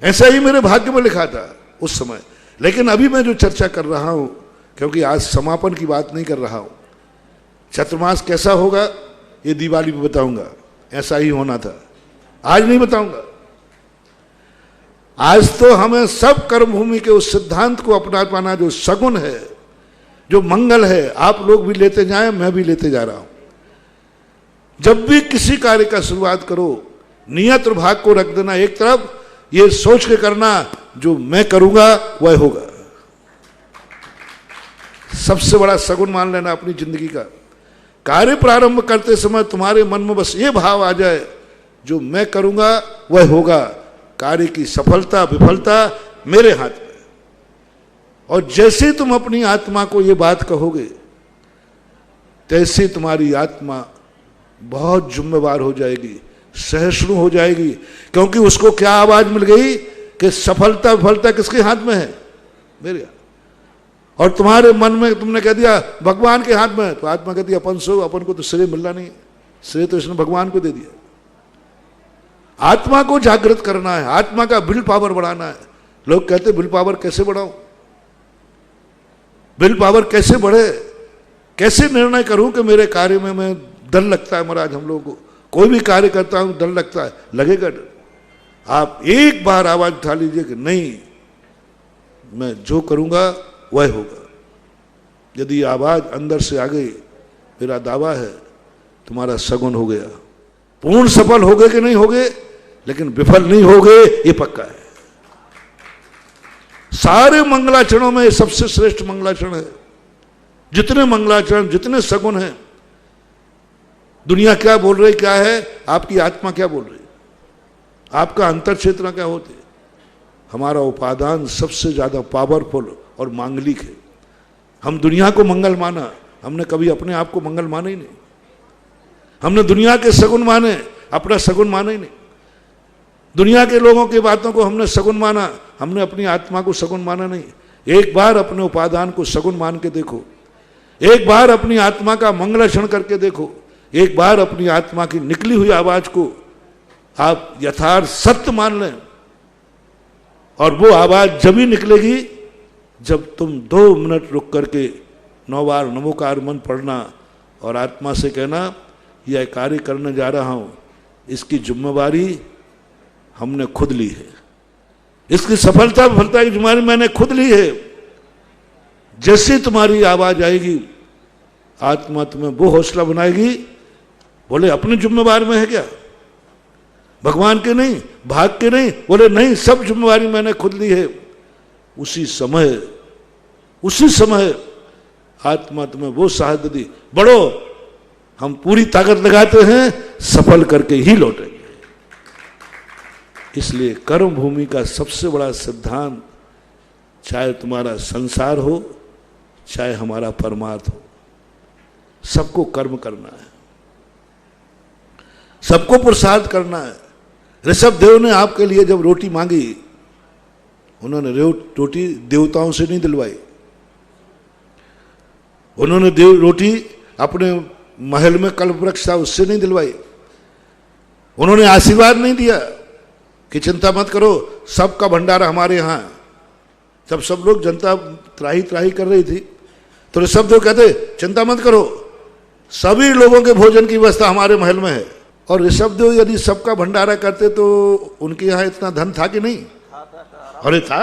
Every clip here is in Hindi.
ऐसा ही मेरे भाग्य में लिखा था उस समय। लेकिन अभी मैं जो चर्चा कर रहा हूं, क्योंकि आज समापन की बात नहीं कर रहा हूं, चतुर्मास कैसा होगा ये दिवाली में बताऊंगा, ऐसा ही होना था, आज नहीं बताऊंगा। आज तो हमें सब कर्मभूमि के उस सिद्धांत को अपना पाना जो सगुन है, जो मंगल है, आप लोग भी लेते जाएं, मैं भी लेते जा रहा हूं। जब भी किसी कार्य का शुरुआत करो, नियत और भाग को रख देना एक तरफ, ये सोच के करना जो मैं करूंगा वह होगा। सबसे बड़ा सगुन मान लेना अपनी जिंदगी का। कार्य प्रारंभ करते समय तुम्हारे मन में बस ये भाव आ जाए, जो मैं करूंगा वह होगा। कार्य की सफलता विफलता मेरे हाथ में। और जैसे तुम अपनी आत्मा को ये बात कहोगे, तैसे तुम्हारी आत्मा बहुत जिम्मेवार हो जाएगी, सहिष्णु हो जाएगी। क्योंकि उसको क्या आवाज मिल गई कि सफलता विफलता किसके हाथ में है? मेरे हाथ। और तुम्हारे मन में तुमने कह दिया भगवान के हाथ में, तो आत्मा कहती है अपन सो, अपन को तो श्रेय मिलना नहीं, श्रेय तो इसने भगवान को दे दिया। आत्मा को जागृत करना है, आत्मा का विल पावर बढ़ाना है। लोग कहते विल पावर कैसे बढ़ाऊं, विल पावर कैसे बढ़े, कैसे निर्णय करूं कि मेरे कार्य में मैं डर लगता है। महाराज हम लोगों को कोई भी कार्य करता हूं डर लगता है, लगेगा डर। आप एक बार आवाज उठा लीजिए कि नहीं, मैं जो करूंगा वह होगा। यदि आवाज अंदर से आ गई, मेरा दावा है तुम्हारा सगुन हो गया। पूर्ण सफल हो गए कि नहीं हो गए, लेकिन विफल नहीं हो गए ये पक्का है। सारे मंगलाचरणों में सबसे श्रेष्ठ मंगलाचरण है। जितने मंगलाचरण, जितने सगुन हैं, दुनिया क्या बोल रही, क्या है, आपकी आत्मा क्या बोल रही, आपका अंतर क्षेत्र क्या होते। हमारा उपादान सबसे ज्यादा पावरफुल और मांगलिक है। हम दुनिया को मंगल माना, हमने कभी अपने आप को मंगल माना ही नहीं। हमने दुनिया के सगुन माने, अपना सगुन माना ही नहीं। दुनिया के लोगों की बातों को हमने सगुन माना, हमने अपनी आत्मा को सगुन माना नहीं। एक बार अपने उपादान को सगुन मान के देखो, एक बार अपनी आत्मा का मंगलाचरण करके देखो, एक बार अपनी आत्मा की निकली हुई आवाज को आप यथार्थ सत्य मान लें। और वो आवाज जब ही निकलेगी जब तुम 2 मिनट रुक करके 9 बार नमोकार मन पढ़ना और आत्मा से कहना यह कार्य करने जा रहा हूं, इसकी जिम्मेवारी हमने खुद ली है, इसकी सफलता विफलता की जिम्मेवारी मैंने खुद ली है। जैसे तुम्हारी आवाज आएगी, आत्मा तुम्हें वो हौसला बनाएगी, बोले अपनी जिम्मेवारी में है क्या, भगवान के नहीं, भाग के नहीं, बोले नहीं, सब जिम्मेवारी मैंने खुद ली है। उसी समय आत्मा तुम्हें वो साहस दी, बढ़ो, हम पूरी ताकत लगाते हैं, सफल करके ही लौटेंगे। इसलिए कर्म भूमि का सबसे बड़ा सिद्धांत, चाहे तुम्हारा संसार हो, चाहे हमारा परमार्थ हो, सबको कर्म करना है, सबको पुरुषार्थ करना है। ऋषभ देव ने आपके लिए जब रोटी मांगी, उन्होंने रोटी देवताओं से नहीं दिलवाई, उन्होंने रोटी अपने महल में कल्प वृक्ष था उससे नहीं दिलवाई, उन्होंने आशीर्वाद नहीं दिया कि चिंता मत करो, सबका भंडारा हमारे यहाँ। जब सब लोग जनता त्राही त्राही कर रही थी, तो ऋषभ देव कहते चिंता मत करो, सभी लोगों के भोजन की व्यवस्था हमारे महल में है। और ऋषभ देव यदि सबका भंडारा करते तो उनके यहाँ इतना धन था कि नहीं? अरे था।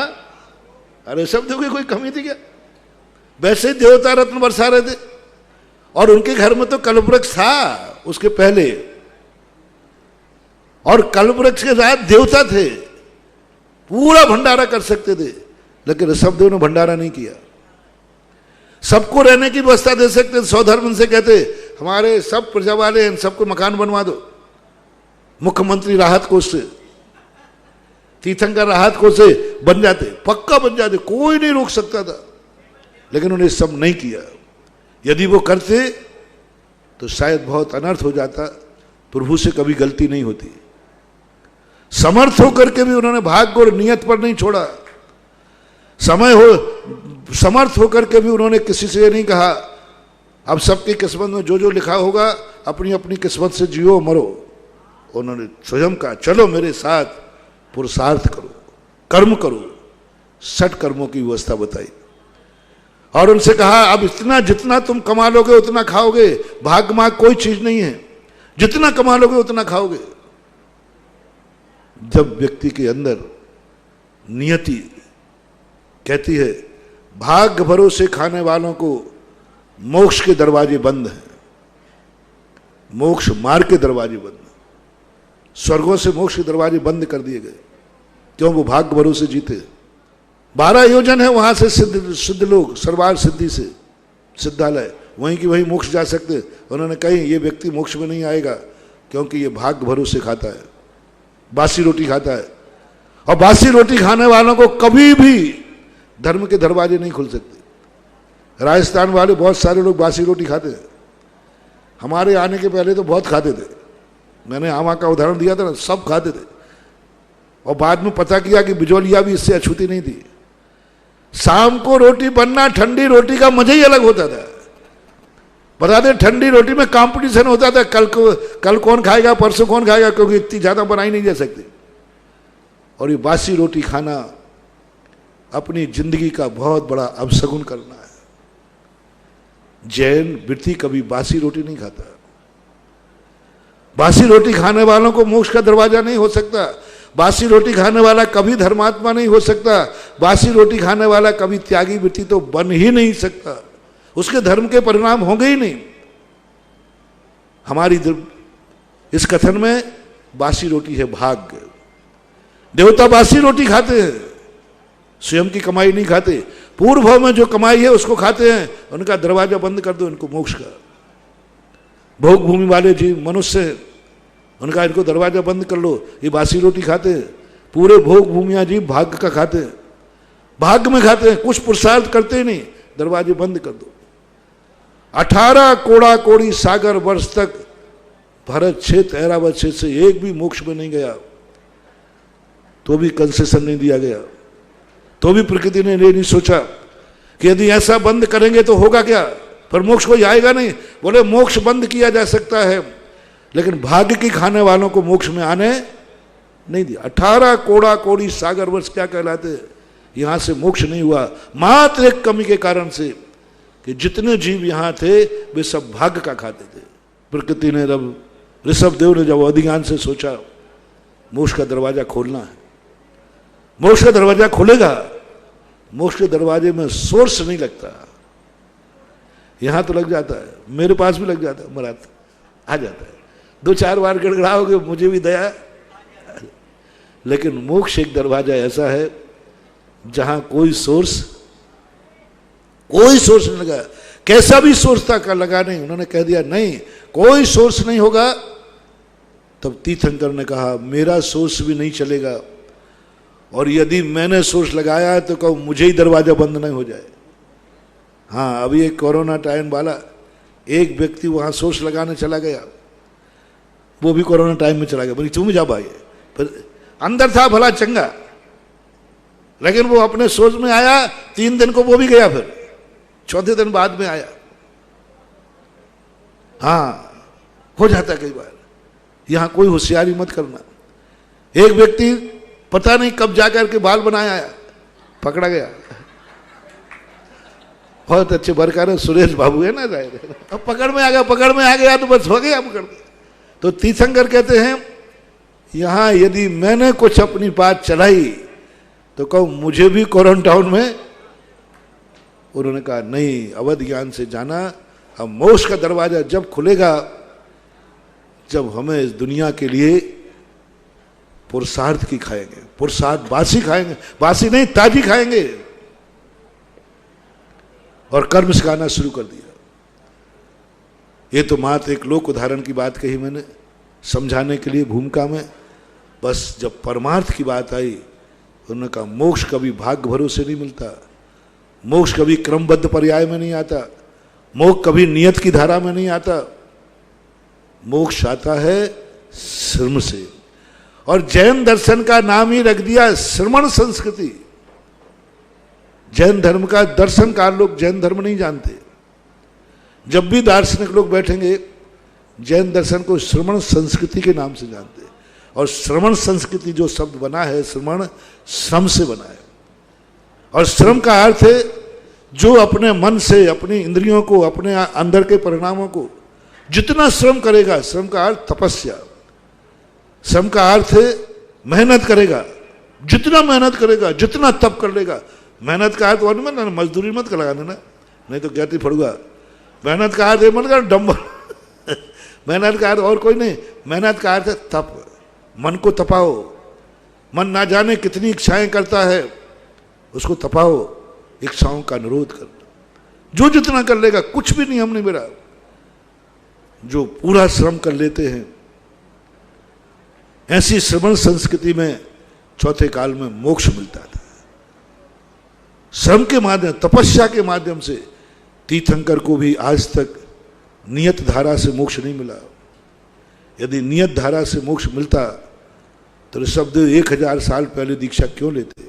अरे ऋषभ देव की कोई कमी थी क्या? वैसे देवता रत्न बरसा रहे थे, और उनके घर में तो कल्पवृक्ष था उसके पहले, और कल्पवृक्ष के साथ देवता थे, पूरा भंडारा कर सकते थे। लेकिन ऋषभ देव ने भंडारा नहीं किया। सबको रहने की व्यवस्था दे सकते थे, सौधर्म से कहते हमारे सब प्रजा वाले हैं, सबको मकान बनवा दो, मुख्यमंत्री राहत कोष से, तीर्थंकर राहत कोष से बन जाते, पक्का बन जाते, कोई नहीं रोक सकता था। लेकिन उन्हें सब नहीं किया। यदि वो करते तो शायद बहुत अनर्थ हो जाता। प्रभु से कभी गलती नहीं होती। समर्थ होकर के भी उन्होंने भाग्य और नियत पर नहीं छोड़ा। समर्थ होकर के भी उन्होंने किसी से ये नहीं कहा अब सबकी किस्मत में जो जो लिखा होगा अपनी अपनी किस्मत से जियो मरो। उन्होंने स्वयं कहा चलो मेरे साथ पुरुषार्थ करो, कर्म करो, 60 कर्मों की व्यवस्था बताई। और उनसे कहा अब इतना जितना तुम कमा लोगे उतना खाओगे, भाग माग कोई चीज नहीं है, जितना कमा लोगे उतना खाओगे। जब व्यक्ति के अंदर नियति कहती है भाग्य भरोसे खाने वालों को मोक्ष के दरवाजे बंद हैं, मोक्ष मार्ग के दरवाजे बंद, स्वर्गों से मोक्ष के दरवाजे बंद कर दिए गए, क्यों? वो भाग्य भरोसे जीते। 12 योजन है वहां से सिद्ध लोग, सर्वार सिद्धि से सिद्धालय, वहीं की वहीं मोक्ष जा सकते। उन्होंने कही ये व्यक्ति मोक्ष में नहीं आएगा क्योंकि ये भाग्य भरोसे खाता है, बासी रोटी खाता है। और बासी रोटी खाने वालों को कभी भी धर्म के दरवाजे नहीं खुल सकते। राजस्थान वाले बहुत सारे लोग बासी रोटी खाते हैं, हमारे आने के पहले तो बहुत खाते थे, मैंने आमा का उदाहरण दिया था ना, सब खाते थे। और बाद में पता किया कि बिजोलिया भी इससे अछूती नहीं थी। शाम को रोटी बनना, ठंडी रोटी का मजा ही अलग होता था। बता दें ठंडी रोटी में कंपटीशन होता था, कल कौन खाएगा, परसों कौन खाएगा, क्योंकि इतनी ज्यादा बनाई नहीं जा सकती। और ये बासी रोटी खाना अपनी जिंदगी का बहुत बड़ा अपशगुन करना है। जैन वृत्ति कभी बासी रोटी नहीं खाता। बासी रोटी खाने वालों को मोक्ष का दरवाजा नहीं हो सकता। बासी रोटी खाने वाला कभी धर्मात्मा नहीं हो सकता। बासी रोटी खाने वाला कभी त्यागी वृत्ति तो बन ही नहीं सकता, उसके धर्म के परिणाम होंगे ही नहीं। हमारी इस कथन में बासी रोटी है भाग्य। देवता बासी रोटी खाते हैं, स्वयं की कमाई नहीं खाते, पूर्व भाव में जो कमाई है उसको खाते हैं। उनका दरवाजा बंद कर दो, इनको मोक्ष का। भोग भूमि वाले जीव मनुष्य, उनका इनको दरवाजा बंद कर लो, ये बासी रोटी खाते हैं। पूरे भोग भूमिया जीव भाग्य का खाते हैं, भाग्य में खाते हैं, कुछ पुरुषार्थ करते ही नहीं, दरवाजे बंद कर दो। 18 कोड़ा कोड़ी सागर वर्ष तक भरत क्षेत्र ऐरावत क्षेत्र से एक भी मोक्ष में नहीं गया, तो भी कंसेशन नहीं दिया गया, तो भी प्रकृति ने ये नहीं सोचा कि यदि ऐसा बंद करेंगे तो होगा क्या, पर मोक्ष कोई आएगा नहीं। बोले मोक्ष बंद किया जा सकता है, लेकिन भाग्य की खाने वालों को मोक्ष में आने नहीं दिया। 18 कोड़ा कोड़ी सागर वर्ष क्या कहलाते, यहां से मोक्ष नहीं हुआ, मात्र एक कमी के कारण से कि जितने जीव यहां थे वे सब भाग्य का खाते थे। प्रकृति ने जब ऋषभ देव ने जब अधिज्ञान से सोचा मोक्ष का दरवाजा खोलना है, मोक्ष का दरवाजा खुलेगा, मोक्ष के दरवाजे में सोर्स नहीं लगता। यहां तो लग जाता है, मेरे पास भी लग जाता है, मरात आ जाता है, 2-4 बार गड़गड़ाओगे मुझे भी दया। लेकिन मोक्ष एक दरवाजा ऐसा है जहां कोई सोर्स नहीं लगा, कैसा भी सोर्स था लगा नहीं। उन्होंने कह दिया नहीं, कोई सोर्स नहीं होगा। तब तीर्थंकर ने कहा मेरा सोर्स भी नहीं चलेगा, और यदि मैंने सोर्स लगाया तो कहूँ मुझे ही दरवाजा बंद नहीं हो जाए। हाँ, अभी एक कोरोना टाइम वाला एक व्यक्ति वहां सोर्स लगाने चला गया, वो भी कोरोना टाइम में चला गया, बोली तुम जा भाई, पर अंदर था भला चंगा, लेकिन वो अपने सोच में आया, 3 दिन को वो भी गया, फिर 4थे दिन बाद में आया। हाँ, हो जाता कई बार। यहां कोई होशियारी मत करना। एक व्यक्ति पता नहीं कब जाकर के बाल बनाया आया, पकड़ा गया। बहुत अच्छे बरकार सुरेश बाबू है ना, अब पकड़ में आ गया तो बस हो गया पकड़ में। तो तीर्थंकर कहते हैं यहां यदि मैंने कुछ अपनी बात चलाई तो कहूं मुझे भी क्वारंटाइन में। उन्होंने कहा नहीं, अवध ज्ञान से जाना। अब मोक्ष का दरवाजा जब खुलेगा जब हमें इस दुनिया के लिए पुरुषार्थ की खाएंगे, पुरुषार्थ बासी खाएंगे, बासी नहीं ताजी खाएंगे। और कर्म सिखाना शुरू कर दिया। ये तो मात्र एक लोक उदाहरण की बात कही मैंने समझाने के लिए भूमिका में। बस जब परमार्थ की बात आई, उन्होंने कहा मोक्ष कभी भाग्य भरोसे नहीं मिलता, मोक्ष कभी क्रमबद्ध पर्याय में नहीं आता, मोक्ष कभी नियत की धारा में नहीं आता, मोक्ष आता है श्रम से। और जैन दर्शन का नाम ही रख दिया श्रमण संस्कृति। जैन धर्म का दर्शनकार लोग जैन धर्म नहीं जानते। जब भी दार्शनिक लोग बैठेंगे जैन दर्शन को श्रमण संस्कृति के नाम से जानते हैं। और श्रवण संस्कृति जो शब्द बना है, श्रवण श्रम से बना है। और श्रम का अर्थ है जो अपने मन से, अपनी इंद्रियों को, अपने अंदर के परिणामों को जितना श्रम करेगा, श्रम का अर्थ तपस्या, श्रम का अर्थ है मेहनत करेगा, जितना मेहनत करेगा, जितना तप कर लेगा। मेहनत का अर्थ और मत मजदूरी मत लगा देना, नहीं तो कहती पड़ूगा। मेहनत का अर्थ मत कर डंबल मेहनत का अर्थ और कोई नहीं, मेहनत का अर्थ है तप। मन को तपाओ, मन ना जाने कितनी इच्छाएं करता है, उसको तपाओ, इच्छाओं का निरोध कर। जो जितना कर लेगा, कुछ भी नियम नहीं मेरा। जो पूरा श्रम कर लेते हैं, ऐसी श्रवण संस्कृति में चौथे काल में मोक्ष मिलता था। श्रम के माध्यम, तपस्या के माध्यम से तीर्थंकर को भी आज तक नियत धारा से मोक्ष नहीं मिला। यदि नियत धारा से मोक्ष मिलता तो ऋषभदेव 1000 साल पहले दीक्षा क्यों लेते?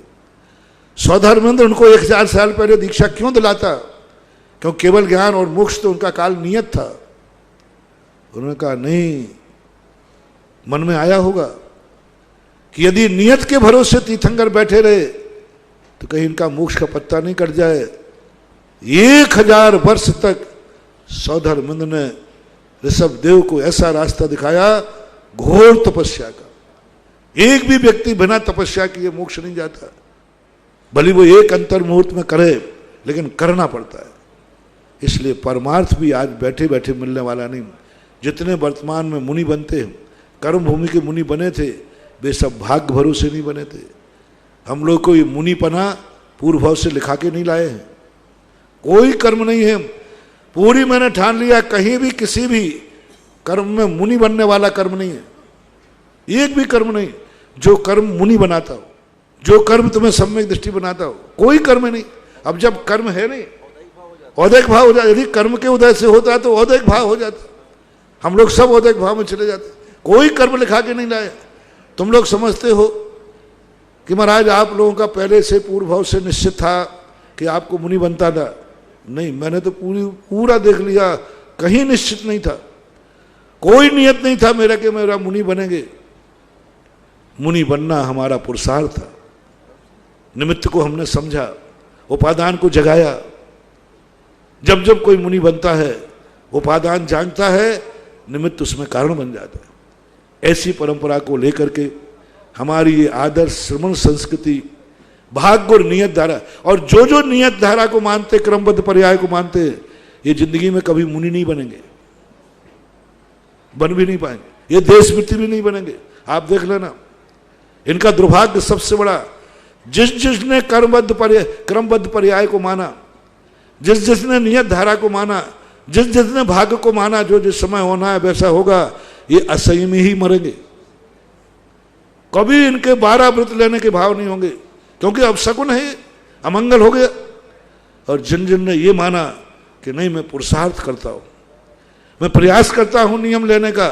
सौधर्मेंद्र उनको 1000 साल पहले दीक्षा क्यों दिलाता? क्यों केवल ज्ञान और मोक्ष तो उनका काल नियत था। उन्होंने कहा नहीं, मन में आया होगा कि यदि नियत के भरोसे तीर्थंकर बैठे रहे तो कहीं इनका मोक्ष का पत्ता नहीं कट जाए। 1000 वर्ष तक सौधर्मेंद्र ने ऋषभदेव को ऐसा रास्ता दिखाया, घोर तपस्या का। एक भी व्यक्ति बिना तपस्या किए मोक्ष नहीं जाता। भले वो एक अंतर मुहूर्त में करे, लेकिन करना पड़ता है। इसलिए परमार्थ भी आज बैठे बैठे मिलने वाला नहीं। जितने वर्तमान में मुनि बनते हैं, कर्म भूमि के मुनि बने थे, वे सब भाग्य भरोसे नहीं बने थे। हम लोग को ये मुनि पना पूर्व भाव से लिखा के नहीं लाए हैं। कोई कर्म नहीं है। पूरी मैंने ठान लिया, कहीं भी किसी भी कर्म में मुनि बनने वाला कर्म नहीं है। एक भी कर्म नहीं जो कर्म मुनि बनाता हो, जो कर्म तुम्हें सम्यक दृष्टि बनाता हो, कोई कर्म नहीं। अब जब कर्म है नहीं, औदैक भाव हो जाता। यदि कर्म के उदय से होता तो औदैक भाव हो जाता। हम लोग सब औदैक भाव में चले जाते। कोई कर्म लिखा के नहीं लाए। तुम लोग समझते हो कि महाराज आप लोगों का पहले से पूर्व भाव से निश्चित था कि आपको मुनि बनता था। नहीं, मैंने तो पूरा देख लिया, कहीं निश्चित नहीं था। कोई नियत नहीं था मेरा कि मेरा मुनि बनेंगे। मुनि बनना हमारा पुरुषार्थ था। निमित्त को हमने समझा, उपादान को जगाया। जब जब कोई मुनि बनता है, उपादान जानता है, निमित्त उसमें कारण बन जाता है। ऐसी परंपरा को लेकर के हमारी ये आदर्श श्रवण संस्कृति, भाग्य और नियत धारा, और जो जो नियत धारा को मानते, क्रमबद्ध पर्याय को मानते, ये जिंदगी में कभी मुनि नहीं बनेंगे, बन भी नहीं पाएंगे। ये देश मित्र भी नहीं बनेंगे। आप देख लेना, इनका दुर्भाग्य सबसे बड़ा, जिसने क्रमबद्ध पर्याय को माना, जिसने नियत धारा को माना, जिसने भाग्य को माना, जो जिस समय होना है वैसा होगा, ये असंयम ही मरेंगे। कभी इनके 12 व्रत लेने के भाव नहीं होंगे, क्योंकि अब शकुन है, अमंगल हो गया। और जिन ने ये माना कि नहीं, मैं पुरुषार्थ करता हूं, मैं प्रयास करता हूं नियम लेने का,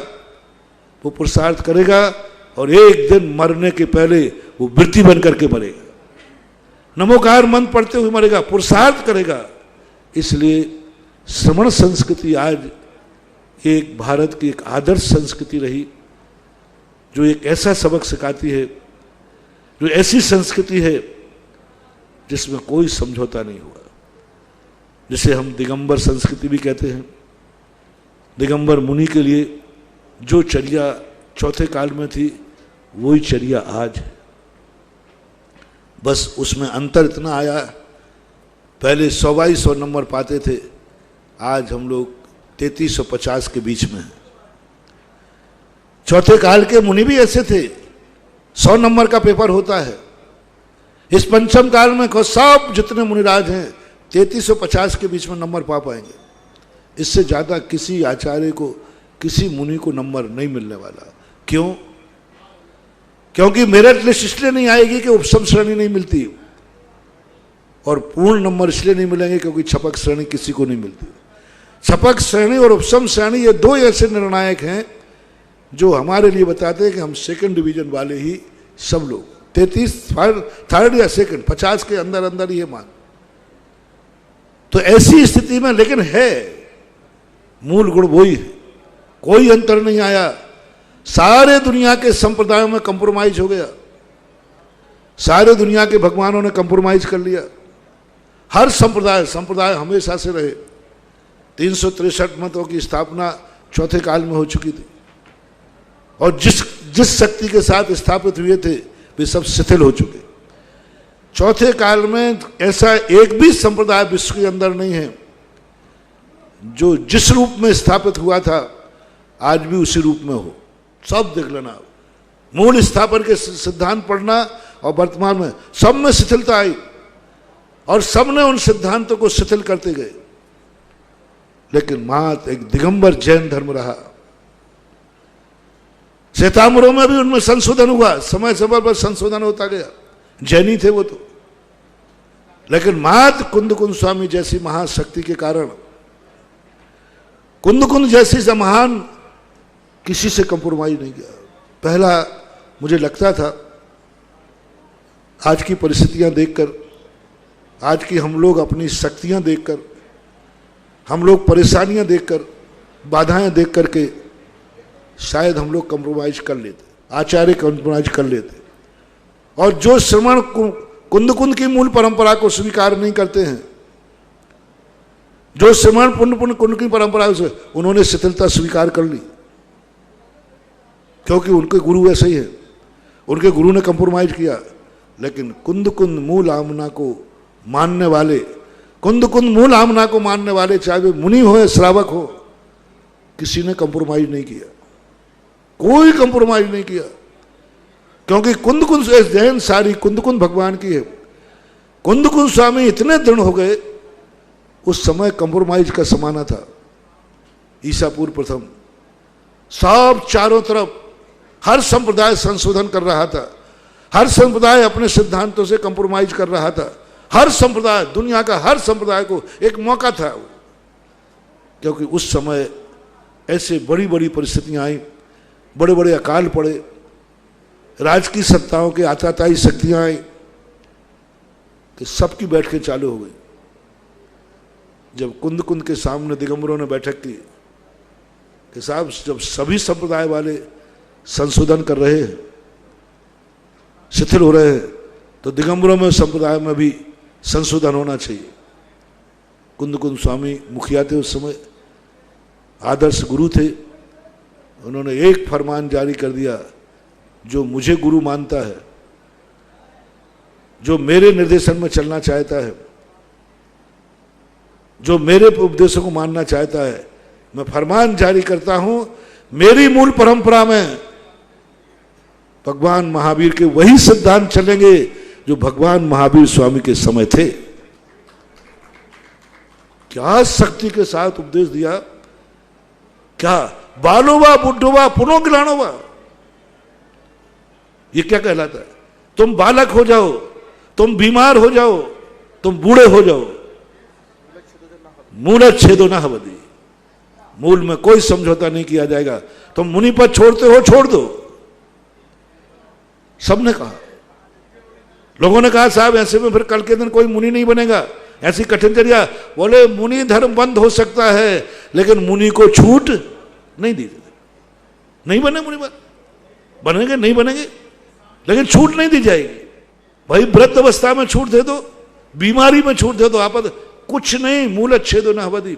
वो पुरुषार्थ करेगा और एक दिन मरने के पहले वो वृत्ति बन करके मरेगा। नमोकार मंत्र पढ़ते हुए मरेगा, पुरुषार्थ करेगा। इसलिए श्रवण संस्कृति आज एक भारत की एक आदर्श संस्कृति रही, जो एक ऐसा सबक सिखाती है, जो ऐसी संस्कृति है जिसमें कोई समझौता नहीं हुआ, जिसे हम दिगंबर संस्कृति भी कहते हैं। दिगंबर मुनि के लिए जो चर्या चौथे काल में थी, वही चर्या आज है। बस उसमें अंतर इतना आया, पहले 100 नंबर पाते थे, आज हम लोग 3350 के बीच में हैं। चौथे काल के मुनि भी ऐसे थे, 100 नंबर का पेपर होता है। इस पंचम काल में सब जितने मुनिराज हैं 3350 के बीच में नंबर पा पाएंगे। इससे ज़्यादा किसी आचार्य को, किसी मुनि को नंबर नहीं मिलने वाला। क्यों? क्योंकि मेरिट लिस्ट इसलिए नहीं आएगी कि उपसम श्रेणी नहीं मिलती, और पूर्ण नंबर इसलिए नहीं मिलेंगे क्योंकि छपक श्रेणी किसी को नहीं मिलती। छपक श्रेणी और उपसम श्रेणी ये दो ऐसे निर्णायक हैं जो हमारे लिए बताते हैं कि हम सेकंड डिवीजन वाले ही सब लोग, 33 थर्ड या सेकंड, 50 के अंदर अंदर ही है मान। तो ऐसी स्थिति में, लेकिन है मूल गुण वही है, कोई अंतर नहीं आया। सारे दुनिया के संप्रदायों में कंप्रोमाइज हो गया, सारे दुनिया के भगवानों ने कंप्रोमाइज कर लिया। हर संप्रदाय हमेशा से रहे। 363 मतों की स्थापना चौथे काल में हो चुकी थी, और जिस शक्ति के साथ स्थापित हुए थे वे सब शिथिल हो चुके। चौथे काल में ऐसा एक भी संप्रदाय विश्व के अंदर नहीं है जो जिस रूप में स्थापित हुआ था आज भी उसी रूप में हो। सब देख लेना, मूल स्थापन के सिद्धांत पढ़ना, और वर्तमान में सब में शिथिलता आई और सब ने उन सिद्धांतों को शिथिल करते गए। लेकिन मात्र एक दिगंबर जैन धर्म रहा। श्वेतांबरों में भी उनमें संशोधन हुआ, समय समय पर संशोधन होता गया, जैनी थे वो तो। लेकिन मात्र कुंद स्वामी जैसी महाशक्ति के कारण, कुंद जैसी से महान किसी से कंप्रोमाइज नहीं किया। पहला मुझे लगता था, आज की परिस्थितियां देखकर, आज की हम लोग अपनी शक्तियां देखकर, हम लोग परेशानियां देखकर, बाधाएं देख करके शायद हम लोग कंप्रोमाइज कर लेते, आचार्य कंप्रोमाइज कर लेते। और जो श्रमण कुंद की मूल परंपरा को स्वीकार नहीं करते हैं, जो श्रमण कुंड की परंपरा से उन्होंने शिथिलता स्वीकार कर ली, क्योंकि उनके गुरु ऐसे ही है, उनके गुरु ने कंप्रोमाइज किया। लेकिन कुंद मूल आमना को मानने वाले, कुंद मूल आमना को मानने वाले, चाहे वे मुनि हो या श्रावक हो, किसी ने कंप्रोमाइज नहीं किया, कोई कंप्रोमाइज नहीं किया। क्योंकि कुंद जैन सारी कुंद भगवान की है। कुंद स्वामी इतने दृढ़ हो गए, उस समय कंप्रोमाइज का जमाना था, ईसा पूर्व प्रथम। सब चारों तरफ हर संप्रदाय संशोधन कर रहा था, हर संप्रदाय अपने सिद्धांतों से कंप्रोमाइज कर रहा था। हर संप्रदाय, दुनिया का हर संप्रदाय को एक मौका था, क्योंकि उस समय ऐसे बड़ी बड़ी परिस्थितियां आई, बड़े बड़े अकाल पड़े, राजकीय सत्ताओं के आताताई शक्तियां आई कि सबकी बैठकें चालू हो गई। जब कुंद के सामने दिगंबरों ने बैठक की कि साहब, जब सभी संप्रदाय वाले संशोधन कर रहे हैं, शिथिल हो रहे हैं, तो दिगंबरों में संप्रदाय में भी संशोधन होना चाहिए। कुंद स्वामी मुखिया थे उस समय, आदर्श गुरु थे। उन्होंने एक फरमान जारी कर दिया, जो मुझे गुरु मानता है, जो मेरे निर्देशन में चलना चाहता है, जो मेरे उपदेशों को मानना चाहता है, मैं फरमान जारी करता हूं, मेरी मूल परंपरा में भगवान महावीर के वही सिद्धांत चलेंगे जो भगवान महावीर स्वामी के समय थे। क्या शक्ति के साथ उपदेश दिया! क्या बालोवा बुढ़ोवा पुनः गिलानोवा, ये क्या कहलाता है? तुम बालक हो जाओ, तुम बीमार हो जाओ, तुम बूढ़े हो जाओ, मूल छेदो न हवदी, मूल में कोई समझौता नहीं किया जाएगा। तुम मुनि पद छोड़ते हो, छोड़ दो। सबने कहा। लोगों ने कहा साहब ऐसे में फिर कल के दिन कोई मुनि नहीं बनेगा, ऐसी कठिन चर्या। बोले मुनि धर्म बंद हो सकता है, लेकिन मुनि को छूट नहीं दी जाती। नहीं बने मुनि बनेंगे, नहीं बनेंगे, लेकिन छूट नहीं दी जाएगी। भाई वृद्ध अवस्था में छूट दे दो, बीमारी में छूट दे दो, आपद कुछ नहीं, मूल छेदो न हवदी।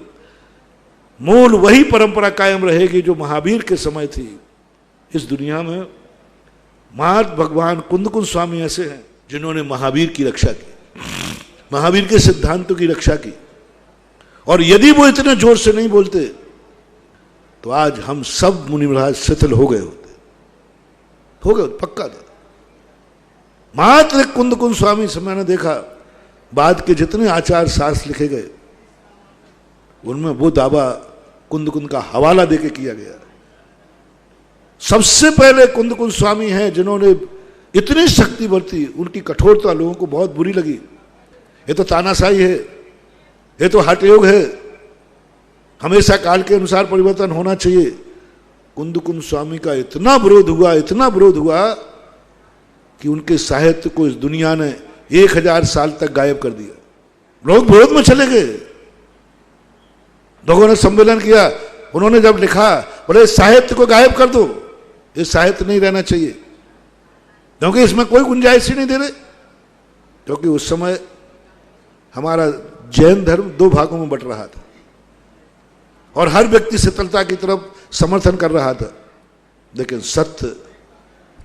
मूल वही परंपरा कायम रहेगी जो महावीर के समय थी। इस दुनिया में मात्र भगवान कुंद स्वामी ऐसे हैं जिन्होंने महावीर की रक्षा की, महावीर के सिद्धांतों की रक्षा की। और यदि वो इतने जोर से नहीं बोलते तो आज हम सब मुनि महाराज शिथिल हो गए होते, पक्का था। मात्र कुंद स्वामी से मैंने देखा, बाद के जितने आचार शास्त्र लिखे गए उनमें वो दावा कुंद का हवाला देके किया गया। सबसे पहले कुंद स्वामी हैं जिन्होंने इतनी शक्ति बरती, उनकी कठोरता लोगों को बहुत बुरी लगी। ये तो तानाशाही है, ये तो हठयोग है, हमेशा काल के अनुसार परिवर्तन होना चाहिए। कुंद स्वामी का इतना विरोध हुआ, इतना विरोध हुआ कि उनके साहित्य को इस दुनिया ने 1000 साल तक गायब कर दिया। लोग विरोध में चले गए। लोगों ने सम्मेलन किया, उन्होंने जब लिखा, बोले साहित्य को गायब कर दो, ये साहित्य नहीं रहना चाहिए, क्योंकि इसमें कोई गुंजाइश ही नहीं दे रहे। क्योंकि उस समय हमारा जैन धर्म दो भागों में बट रहा था और हर व्यक्ति शीतलता की तरफ समर्थन कर रहा था। लेकिन सत्य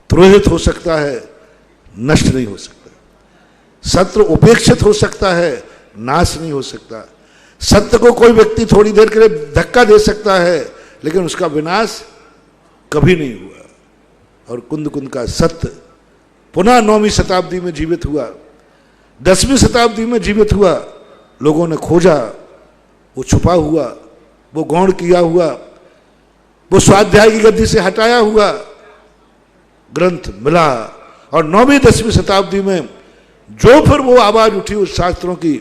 तुरोहित हो सकता है, नष्ट नहीं हो सकता। सत्य उपेक्षित हो सकता है, नाश नहीं हो सकता। सत्य को कोई व्यक्ति थोड़ी देर के लिए धक्का दे सकता है, लेकिन उसका विनाश कभी नहीं हुआ। और कुंद कुंद का सत्य पुनः 9वीं शताब्दी में जीवित हुआ, 10वीं शताब्दी में जीवित हुआ। लोगों ने खोजा, वो छुपा हुआ, वो गौण किया हुआ, वो स्वाध्याय की गद्दी से हटाया हुआ ग्रंथ मिला। और 9वीं 10वीं शताब्दी में जो फिर वो आवाज उठी उस शास्त्रों की,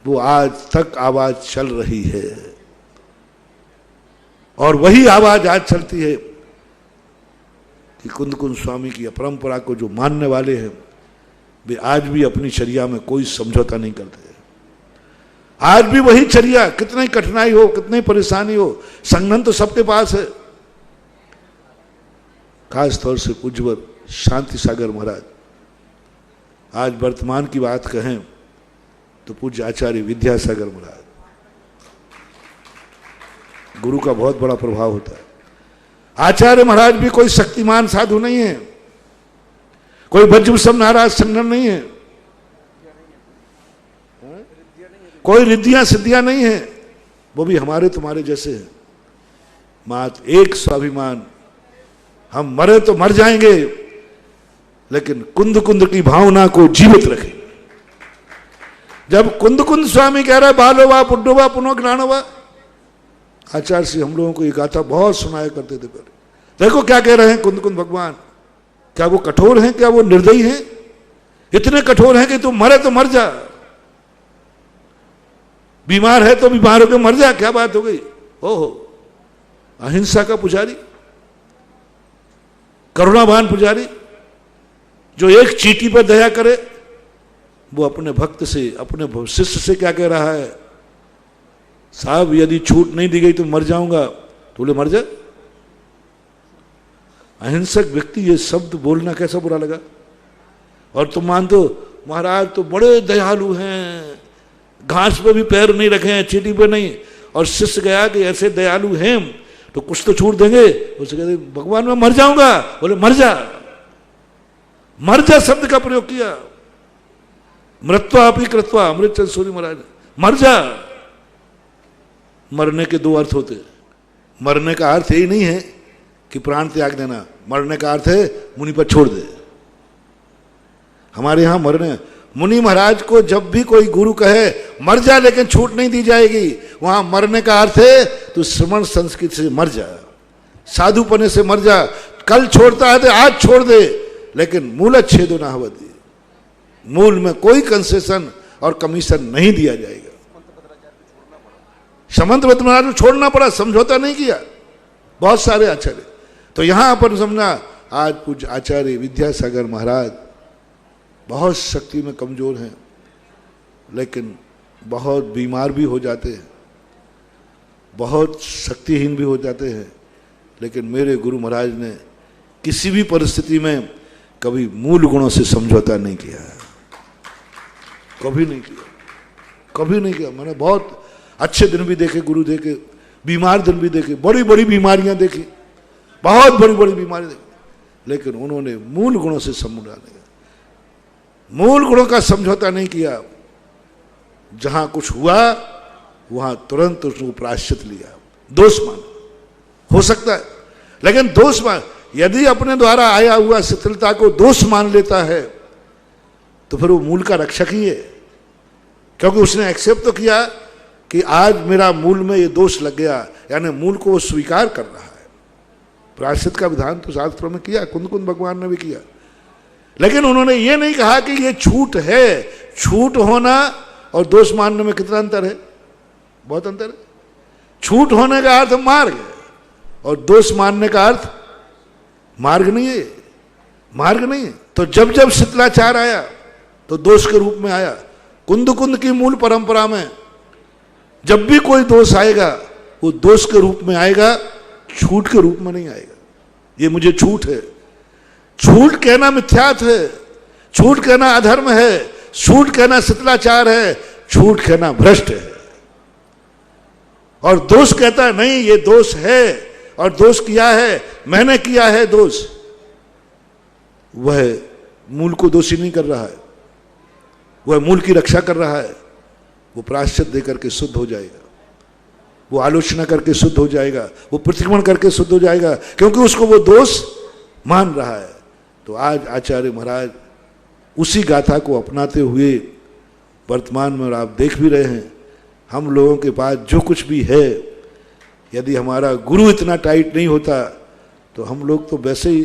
वो आज तक आवाज चल रही है। और वही आवाज आज चलती है कि कुंद कुंद स्वामी की परंपरा को जो मानने वाले हैं वे आज भी अपनी चर्या में कोई समझौता नहीं करते। आज भी वही चर्या, कितनी कठिनाई हो, कितनी परेशानी हो, संगठन तो सबके पास है। खास तौर से पूज्यवर शांति सागर महाराज, आज वर्तमान की बात कहें तो पूज्य आचार्य विद्यासागर महाराज, गुरु का बहुत बड़ा प्रभाव होता है। आचार्य महाराज भी कोई शक्तिमान साधु नहीं है, कोई वज्रवसम नाराज संगठन नहीं है, कोई रिद्धियां सिद्धियां नहीं है। वो भी हमारे तुम्हारे जैसे हैं। मात्र एक स्वाभिमान, हम मरे तो मर जाएंगे, लेकिन कुंद कुंद की भावना को जीवित रखें। जब कुंद कुंद स्वामी कह रहा है बालो वा पुड्डो वा पुनो ज्ञानो वा, आचार्य श्री हम लोगों को ये गाथा बहुत सुनाया करते थे पहले। देखो क्या कह रहे हैं कुंद कुंद भगवान। क्या वो कठोर हैं? क्या वो निर्दयी हैं? इतने कठोर हैं कि तू मरे तो मर जा, बीमार है तो बीमार होकर मर जा, क्या बात हो गई? ओहो, अहिंसा का पुजारी, करुणावान पुजारी, जो एक चींटी पर दया करे, वो अपने भक्त से, अपने शिष्य से क्या कह रहा है? साहब यदि छूट नहीं दी गई तो मर जाऊंगा, तो बोले मर जा। अहिंसक व्यक्ति ये शब्द बोलना कैसा बुरा लगा? और तुम मानते हो महाराज तो बड़े दयालु हैं, घास पे भी पैर नहीं रखे हैं, चींटी पे नहीं। और शिष्य गया कि ऐसे दयालु हैं तो कुछ तो छूट देंगे। उसे कहते भगवान मैं मर जाऊंगा, बोले मर जा। मर जा शब्द का प्रयोग किया। मृत्वा अपि कृत्वा, अमृतचंद सूरी महाराज, मर जा। मरने के दो अर्थ होते। मरने का अर्थ यही नहीं है कि प्राण त्याग देना, मरने का अर्थ है मुनि पर छोड़ दे। हमारे यहां मरने, मुनि महाराज को जब भी कोई गुरु कहे मर जा लेकिन छूट नहीं दी जाएगी, वहां मरने का अर्थ है तू श्रमण संस्कृति से मर जा, साधुपने से मर जा। कल छोड़ता है तो आज छोड़ दे, लेकिन मूल छेदो ना हवति, मूल में कोई कंसेशन और कमीशन नहीं दिया जाएगा। समंत महाराज को छोड़ना पड़ा, समझौता नहीं किया, बहुत सारे आचार्य। तो यहां पर समझना, आज पूज्य आचार्य विद्यासागर महाराज बहुत शक्ति में कमजोर हैं, लेकिन बहुत बीमार भी हो जाते हैं, बहुत शक्तिहीन भी हो जाते हैं। लेकिन मेरे गुरु महाराज ने किसी भी परिस्थिति में कभी मूल गुणों से समझौता नहीं किया, कभी नहीं किया, कभी नहीं किया। मैंने बहुत अच्छे दिन भी देखे, गुरु देखे, बीमार दिन भी देखे, बड़ी बड़ी बीमारियां देखी, बहुत बड़ी बड़ी बीमारी देखी, लेकिन उन्होंने मूल गुणों से समझौता नहीं, मूल गुणों का समझौता नहीं किया। जहां कुछ हुआ वहां तुरंत उसको प्रायश्चित लिया, दोष माना। हो सकता है, लेकिन दोष मान, यदि अपने द्वारा आया हुआ शिथिलता को दोष मान लेता है तो फिर वो मूल का रक्षक ही है, क्योंकि उसने एक्सेप्ट तो किया कि आज मेरा मूल में ये दोष लग गया, यानी मूल को वो स्वीकार कर रहा है। प्रायश्चित का विधान तो शास्त्रों में किया, कुंद कुंद भगवान ने भी किया, लेकिन उन्होंने ये नहीं कहा कि ये छूट है। छूट होना और दोष मानने में कितना अंतर है? बहुत अंतर है। छूट होने का अर्थ मार्ग है, और दोष मानने का अर्थ मार्ग नहीं है, मार्ग नहीं है। तो जब जब शिथिलाचार आया तो दोष के रूप में आया। कुंद कुंद की मूल परंपरा में जब भी कोई दोष आएगा वो दोष के रूप में आएगा, छूट के रूप में नहीं आएगा। ये मुझे छूट है। झूठ कहना मिथ्यात्व है, झूठ कहना अधर्म है, झूठ कहना शिथिलाचार है, झूठ कहना भ्रष्ट है। और दोष कहता है नहीं ये दोष है और दोष किया है, मैंने किया है दोष, वह मूल को दोषी नहीं कर रहा है, वह मूल की रक्षा कर रहा है। वो प्रायश्चित देकर के शुद्ध हो जाएगा, वो आलोचना करके शुद्ध हो जाएगा, वो प्रतिक्रमण करके शुद्ध हो जाएगा, क्योंकि उसको वो दोष मान रहा है। तो आज आचार्य महाराज उसी गाथा को अपनाते हुए वर्तमान में, और आप देख भी रहे हैं, हम लोगों के पास जो कुछ भी है, यदि हमारा गुरु इतना टाइट नहीं होता तो हम लोग तो वैसे ही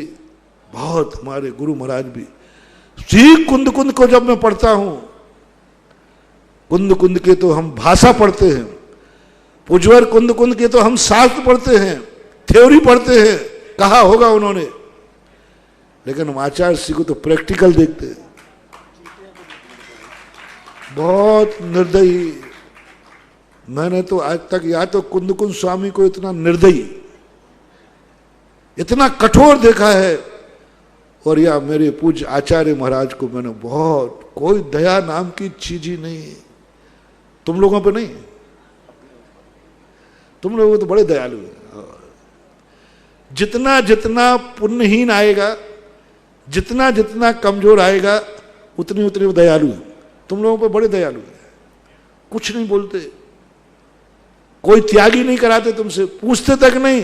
बहुत, हमारे गुरु महाराज भी, श्री कुंद कुंद को जब मैं पढ़ता हूं, कुंद कुंद के तो हम भाषा पढ़ते हैं, पुजवर कुंद कुंद के तो हम शास्त्र पढ़ते हैं, थ्योरी पढ़ते हैं, कहा होगा उन्होंने, लेकिन हम आचार्य श्री को तो प्रैक्टिकल देखते हैं। बहुत निर्दयी, मैंने तो आज तक या तो कुंद कुंद स्वामी को इतना निर्दयी, इतना कठोर देखा है, और या मेरे पूज्य आचार्य महाराज को मैंने बहुत, कोई दया नाम की चीज ही नहीं। तुम लोगों पे नहीं, तुम लोग तो बड़े दयालु हैं। जितना जितना पुण्यहीन आएगा, जितना जितना कमजोर आएगा, उतनी उतनी दयालु है। तुम लोगों पे बड़े दयालु है, कुछ नहीं बोलते, कोई त्यागी नहीं कराते तुमसे, पूछते तक नहीं।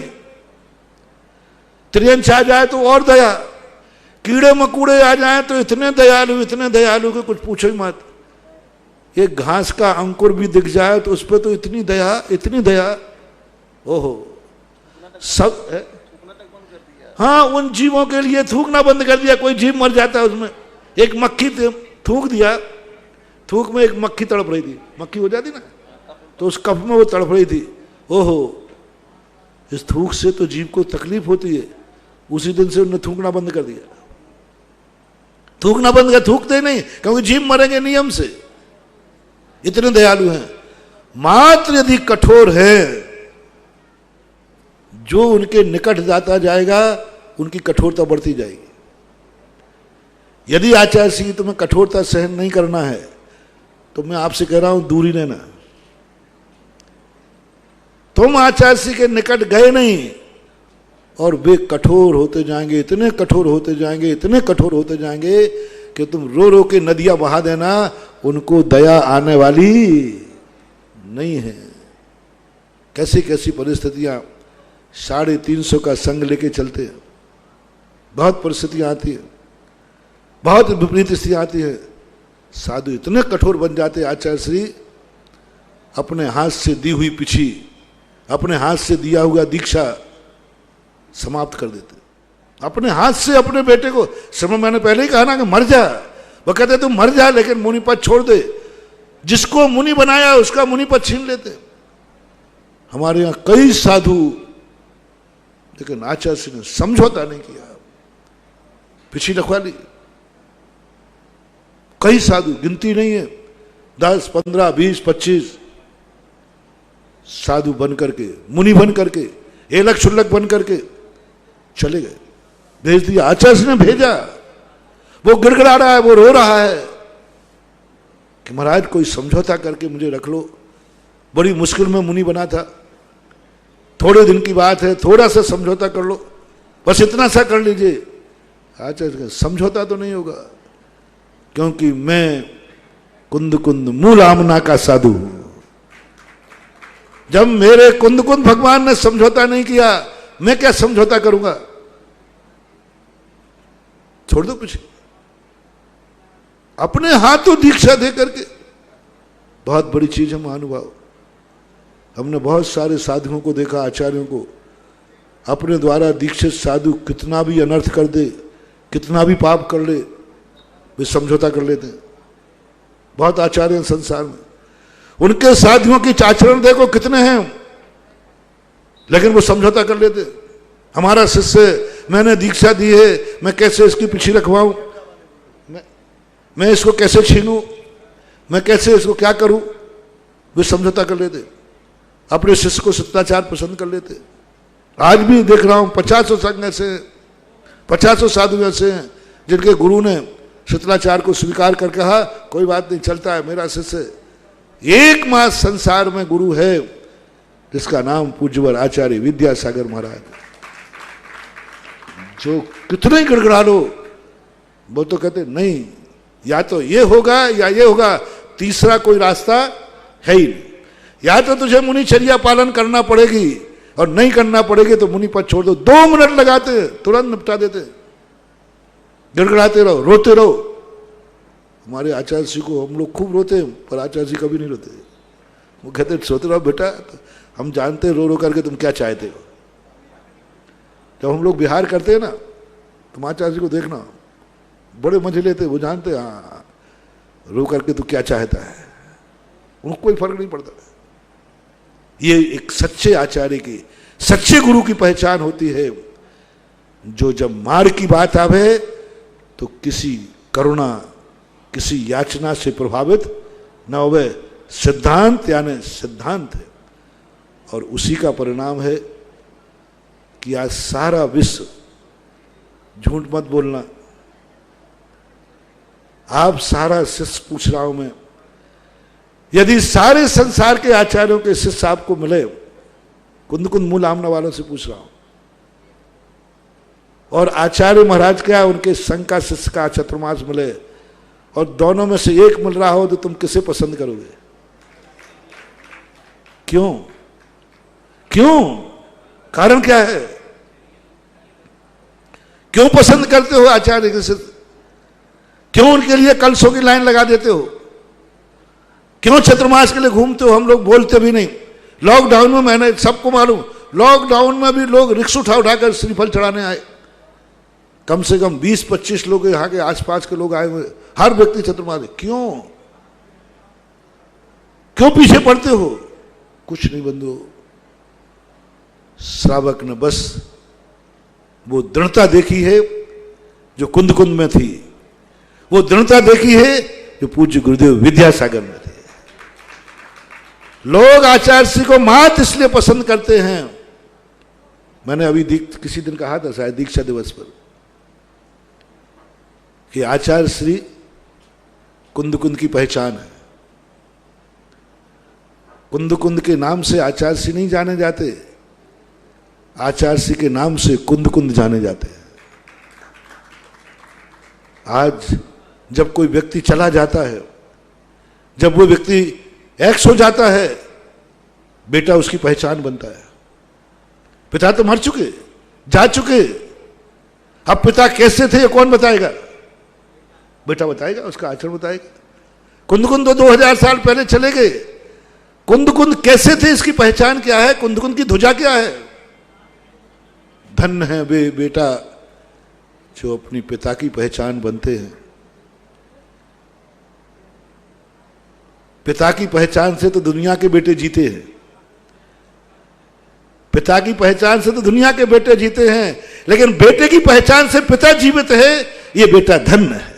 त्रियंश आ जाए तो और दया, कीड़े मकूड़े आ जाए तो इतने दयालु कि कुछ पूछो ही मत। एक घास का अंकुर भी दिख जाए तो उस पर तो इतनी दया, ओहो सब है। हाँ, उन जीवों के लिए थूकना बंद कर दिया। कोई जीव मर जाता है, उसमें एक मक्खी थूक दिया, थूक में एक मक्खी तड़प रही थी, मक्खी हो जाती ना, तो उस कप में वो तड़प रही थी। ओहो, इस थूक से तो जीव को तकलीफ होती है। उसी दिन से उन्होंने थूकना बंद कर दिया, थूकना बंद कर, थूकते नहीं, क्योंकि जीव मरेंगे नियम से। इतने दयालु हैं। मात्र यदि कठोर है, जो उनके निकट जाता जाएगा उनकी कठोरता बढ़ती जाएगी। यदि आचार्य श्री तुम्हें कठोरता सहन नहीं करना है तो मैं आपसे कह रहा हूं दूरी रहना। तुम आचार्य श्री के निकट गए नहीं और वे कठोर होते जाएंगे, इतने कठोर होते जाएंगे, इतने कठोर होते जाएंगे कि तुम रो रो के नदियां बहा देना, उनको दया आने वाली नहीं है। कैसी कैसी परिस्थितियां 350 का संग लेके चलते हैं, बहुत परिस्थितियां आती है, बहुत विपरीत स्थितियां आती है। साधु इतने कठोर बन जाते आचार्य श्री, अपने हाथ से दी हुई पिछी, अपने हाथ से दिया हुआ दीक्षा समाप्त कर देते। अपने हाथ से अपने बेटे को, समय मैंने पहले ही कहा ना कि मर जा, वो कहते तुम मर जा लेकिन मुनि पद छोड़ दे। जिसको मुनि बनाया उसका मुनि पद छीन लेते। हमारे यहां कई साधु, लेकिन आचार्य श्री ने समझौता नहीं किया, पिछी रखवा ली। कई साधु, गिनती नहीं है, 10, 15, 20, 25 साधु बन करके, मुनि बन करके, एलक शुल्लक बन करके चले गए, भेज दिया। आचार्य ने भेजा, वो गिड़गिड़ा रहा है, वो रो रहा है कि महाराज कोई समझौता करके मुझे रख लो, बड़ी मुश्किल में मुनि बना था, थोड़े दिन की बात है, थोड़ा सा समझौता कर लो, बस इतना सा कर लीजिए। आचार्य समझौता तो नहीं होगा, क्योंकि मैं कुंद कुंद मूल आमना का साधु हूं। जब मेरे कुंद कुंद भगवान ने समझौता नहीं किया, मैं क्या समझौता करूंगा। छोड़ दो कुछ, अपने हाथों दीक्षा दे करके, बहुत बड़ी चीज है महानुभाव। हमने बहुत सारे साधुओं को देखा, आचार्यों को, अपने द्वारा दीक्षित साधु कितना भी अनर्थ कर दे, कितना भी पाप कर ले, वे समझौता कर लेते हैं। बहुत आचार्य हैं संसार में, उनके साथियों की आचरण देखो कितने हैं, लेकिन वो समझौता कर लेते। हमारा शिष्य, मैंने दीक्षा दी है, मैं कैसे इसकी पीछे रखवाऊं, मैं इसको कैसे छीनूं, मैं कैसे इसको क्या करूं, वे समझौता कर लेते। अपने शिष्य को शिष्टाचार पसंद कर लेते। आज भी देख रहा हूं 50 संघ ऐसे 50 साधु ऐसे हैं जिनके गुरु ने शुक्लाचार्य को स्वीकार कर कहा कोई बात नहीं, चलता है मेरा शिष्य। एकमात्र संसार में गुरु है जिसका नाम पूज्यवर आचार्य विद्यासागर महाराज, जो कितने गिड़गिड़ा लो वो तो कहते नहीं, या तो ये होगा या ये होगा, तीसरा कोई रास्ता है ही नहीं। या तो तुझे मुनिचर्या पालन करना पड़ेगी और नहीं करना पड़ेगी तो मुनि पद छोड़ दो। 2 मिनट लगाते तुरंत निपटा देते, गिड़गिड़ाते रहो, रोते रहो। हमारे आचार्य जी को हम लोग खूब रोते हैं, पर आचार्य जी कभी नहीं रोते। वो कहते सोते रहो बेटा, हम जानते रो रो करके तुम क्या चाहते हो। जब हम लोग बिहार करते हैं ना, तुम आचार्य जी को देखना, बड़े मजे लेते, वो जानते हाँ रो करके तू क्या चाहता है, उनको कोई फर्क नहीं पड़ता। ये एक सच्चे आचार्य की, सच्चे गुरु की पहचान होती है, जो जब मार की बात आवे तो किसी करुणा, किसी याचना से प्रभावित न होवे। सिद्धांत यानी सिद्धांत है, और उसी का परिणाम है कि आज सारा विश्व, झूठ मत बोलना, आप सारा शिष्य पूछ रहा हूं मैं, यदि सारे संसार के आचार्यों के शिष्य आपको मिले, कुंद कुंद मूल आमना वालों से पूछ रहा हूं, और आचार्य महाराज का उनके संघ का शिष्य का चतुर्मास मिले, और दोनों में से एक मिल रहा हो तो तुम किसे पसंद करोगे? क्यों? क्यों? कारण क्या है? क्यों पसंद करते हो आचार्य के शिष्य? क्यों उनके लिए कलशों की लाइन लगा देते हो? क्यों चतुर्मास के लिए घूमते हो? हम लोग बोलते भी नहीं। लॉकडाउन में मैंने, सबको मालूम, लॉकडाउन में भी लोग रिक्शा उठाकर श्रीफल चढ़ाने आए। कम से कम 20-25 लोग यहाँ के आसपास के लोग आए हुए, हर व्यक्ति चतुर्मास। क्यों? क्यों पीछे पड़ते हो? कुछ नहीं बंधु, श्रावक ने बस वो दृढ़ता देखी है जो कुंद कुंद में थी, वो दृढ़ता देखी है जो पूज्य गुरुदेव विद्यासागर में थे। लोग आचार्य श्री को मात इसलिए पसंद करते हैं, मैंने अभी किसी दिन कहा था शायद दीक्षा दिवस पर, कि आचार्य श्री कुंद कुंद की पहचान है। कुंद कुंद के नाम से आचार्य श्री नहीं जाने जाते, आचार्य श्री के नाम से कुंद कुंद जाने जाते हैं। आज जब कोई व्यक्ति चला जाता है, जब वो व्यक्ति एक्स हो जाता है, बेटा उसकी पहचान बनता है। पिता तो मर चुके, जा चुके, अब पिता कैसे थे ये कौन बताएगा? बेटा बताएगा, उसका आचरण बताएगा। कुंद कुंद तो 2000 साल पहले चले गए, कुंद कुंद कैसे थे इसकी पहचान क्या है? कुंद कुंद की ध्वजा क्या है? धन्य है वे बेटा जो अपनी पिता की पहचान बनते हैं। पिता की पहचान से तो दुनिया के बेटे जीते हैं, पिता की पहचान से तो दुनिया के बेटे जीते हैं, लेकिन बेटे की पहचान से पिता जीवित है, ये बेटा धन्य है।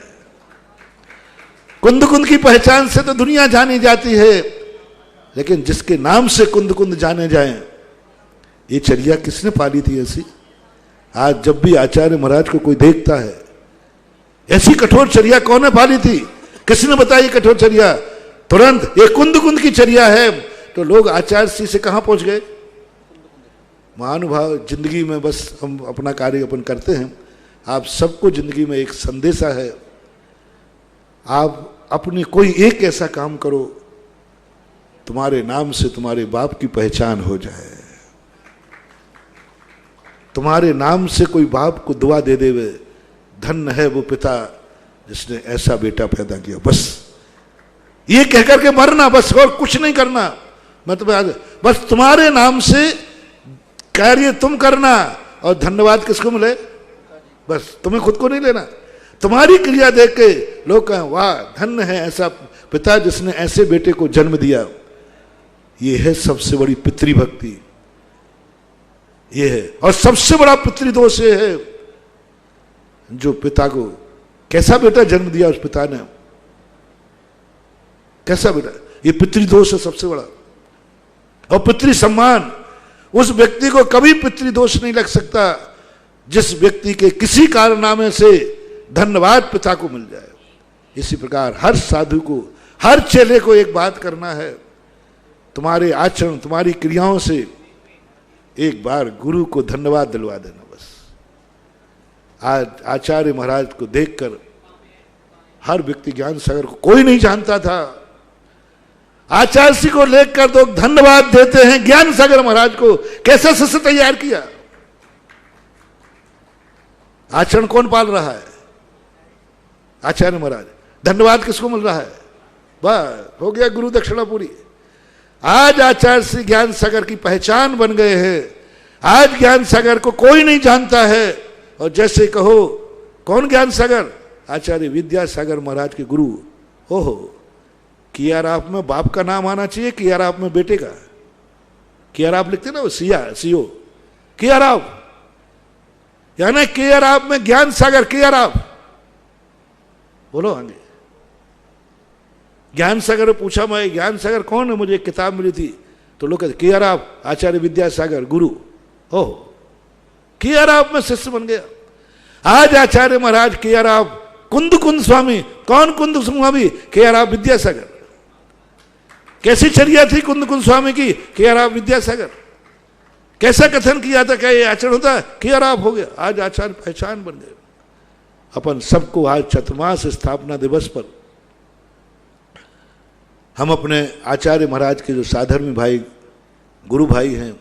कुंद कुंद की पहचान से तो दुनिया जानी जाती है, लेकिन जिसके नाम से कुंद कुंद जाने जाएं, ये चर्या किसने पाली थी ऐसी? आज जब भी आचार्य महाराज को कोई देखता है, ऐसी कठोर चर्या कौन ने पाली थी? किसने बताई कठोर चर्या? तुरंत ये कुंद कुंद की चर्या है, तो लोग आचार्य श्री से कहां पहुंच गए? महानुभाव, जिंदगी में बस हम अपना कार्य अपन करते हैं। आप सबको जिंदगी में एक संदेशा है, आप अपने कोई एक ऐसा काम करो, तुम्हारे नाम से तुम्हारे बाप की पहचान हो जाए, तुम्हारे नाम से कोई बाप को दुआ दे देवे, धन्य है वो पिता जिसने ऐसा बेटा पैदा किया। बस ये कहकर के मरना, बस और कुछ नहीं करना। मैं तुम्हें बस तुम्हारे नाम से कार्य तुम करना, और धन्यवाद किसको मिले? बस तुम्हें खुद को नहीं लेना। तुम्हारी क्रिया देख के लोग कहें वाह धन्य है ऐसा पिता जिसने ऐसे बेटे को जन्म दिया। ये है सबसे बड़ी पितृभक्ति, ये है। और सबसे बड़ा पितृदोष ये है जो पिता को, कैसा बेटा जन्म दिया उस पिता ने, कैसा बेटा, ये पितृदोष है सबसे बड़ा। और पितृ सम्मान, उस व्यक्ति को कभी पितृदोष नहीं लग सकता जिस व्यक्ति के किसी कारनामे से धन्यवाद पिता को मिल जाए। इसी प्रकार हर साधु को, हर चेले को एक बात करना है, तुम्हारे आचरण, तुम्हारी क्रियाओं से एक बार गुरु को धन्यवाद दिलवा देना। बस आज आचार्य महाराज को देखकर हर व्यक्ति, ज्ञान सागर को कोई नहीं जानता था, आचार्य जी को लेकर तो धन्यवाद देते हैं ज्ञान सागर महाराज को, कैसे शिष्य तैयार किया। आचरण कौन पाल रहा है? आचार्य महाराज। धन्यवाद किसको मिल रहा है? बस हो गया, गुरु दक्षिणा पूरी। आज आचार्य श्री ज्ञान सागर की पहचान बन गए हैं। आज ज्ञान सागर को कोई नहीं जानता है। और जैसे कहो कौन ज्ञान सागर? आचार्य विद्यासागर महाराज के गुरु। ओहो, कियाराफ में बाप का नाम आना चाहिए, कियाराफ में बेटे का। कियाराफ लिखते ना वो, सीओ कियाराफ, यानी कियाराफ में ज्ञान सागर कियाराफ। बोलो आगे। ज्ञान सागर पूछा, मैं ज्ञान सागर कौन है? मुझे एक किताब मिली थी, तो लोग कहते कियाराफ, आचार्य विद्यासागर गुरु। ओह, कियाराफ में शिष्य बन गया। आज आचार्य महाराज कियाराफ कुंद स्वामी। कौन कुंद स्वामी? कियाराफ विद्यासागर। कैसी चर्या थी कुंद स्वामी की? कियाराफ विद्यासागर। कैसा कथन किया था? क्या ये आचरण होता? कियाराफ हो गया। आज आचार्य पहचान बन गए। अपन सबको आज चतुर्मास स्थापना दिवस पर हम अपने आचार्य महाराज के जो साधर्मी भाई, गुरु भाई हैं,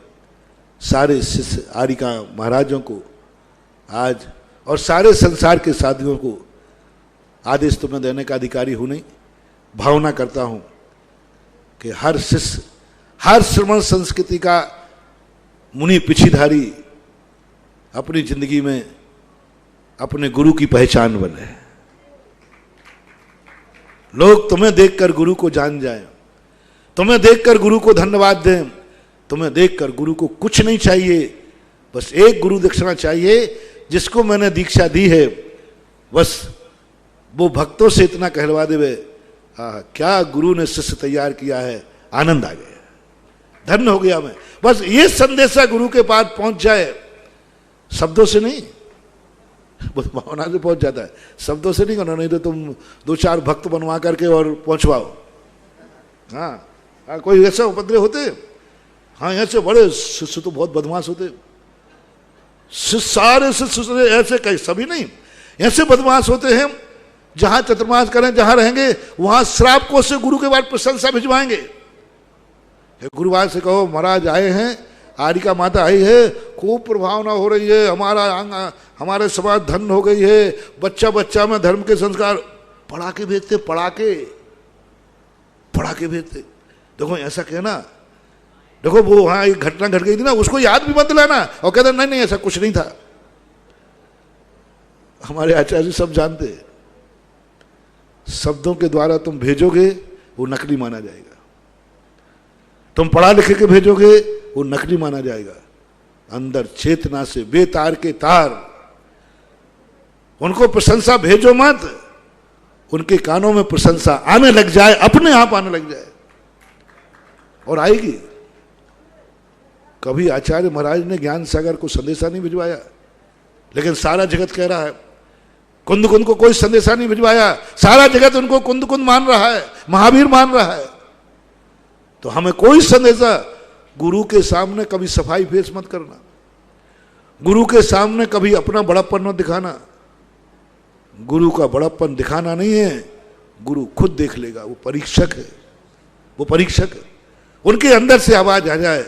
सारे शिष्य आरिका महाराजों को आज, और सारे संसार के साथियों को आदेश तुम्हें देने का अधिकारी हूं नहीं। भावना करता हूं कि हर शिष्य, हर श्रवण संस्कृति का मुनि पिछीधारी अपनी जिंदगी में अपने गुरु की पहचान बने। लोग तुम्हें देखकर गुरु को जान जाएं, तुम्हें देखकर गुरु को धन्यवाद दें। तुम्हें देखकर गुरु को कुछ नहीं चाहिए, बस एक गुरु दक्षिणा चाहिए। जिसको मैंने दीक्षा दी है, बस वो भक्तों से इतना कहलवा देवे, क्या गुरु ने शिष्य तैयार किया है, आनंद आ गया, धन्य हो गया मैं। बस ये संदेशा गुरु के पास पहुंच जाए, शब्दों से नहीं, भावना से पहुंच जाता है, शब्दों से नहीं करना। नहीं तो तुम 2-4 भक्त बनवा करके और पहुंचवाओ। हाँ, कोई ऐसा उपद्रव होते, हाँ ऐसे बड़े शिष्य तो बहुत बदमाश होते, सारे शिष्य ऐसे, कई सभी नहीं, ऐसे बदमाश होते हैं। जहां चतुर्मास करें, जहां रहेंगे, वहां श्राप को से गुरु के बाद प्रशंसा भिजवाएंगे। गुरुवार से कहो महाराज आए हैं, आरिका माता आई है, खूब प्रभावना हो रही है, हमारे समाज धन्य हो गई है, बच्चा बच्चा में धर्म के संस्कार। पढ़ाके भेजते, पढ़ाके भेजते। देखो ऐसा कहना, देखो वो वहां एक घटना घट गई थी ना, उसको याद भी मत लाना, और कहते नहीं ऐसा कुछ नहीं था। हमारे आचार्य सब जानते हैं, शब्दों के द्वारा तुम भेजोगे वो नकली माना जाएगा, तुम पढ़ा लिखे के भेजोगे वो नकली माना जाएगा। अंदर चेतना से बेतार के तार, उनको प्रशंसा भेजो मत, उनके कानों में प्रशंसा आने लग जाए, अपने आप आने लग जाए, और आएगी। कभी आचार्य महाराज ने ज्ञान सागर को संदेशा नहीं भिजवाया, लेकिन सारा जगत कह रहा है कुंद को कोई संदेशा नहीं भिजवाया, सारा जगत उनको कुंद मान रहा है, महावीर मान रहा है। तो हमें कोई संदेशा, गुरु के सामने कभी सफाई फेस मत करना, गुरु के सामने कभी अपना बड़प्पन मत दिखाना। गुरु का बड़प्पन दिखाना नहीं है, गुरु खुद देख लेगा, वो परीक्षक है, वो परीक्षक है। उनके अंदर से आवाज आ जाए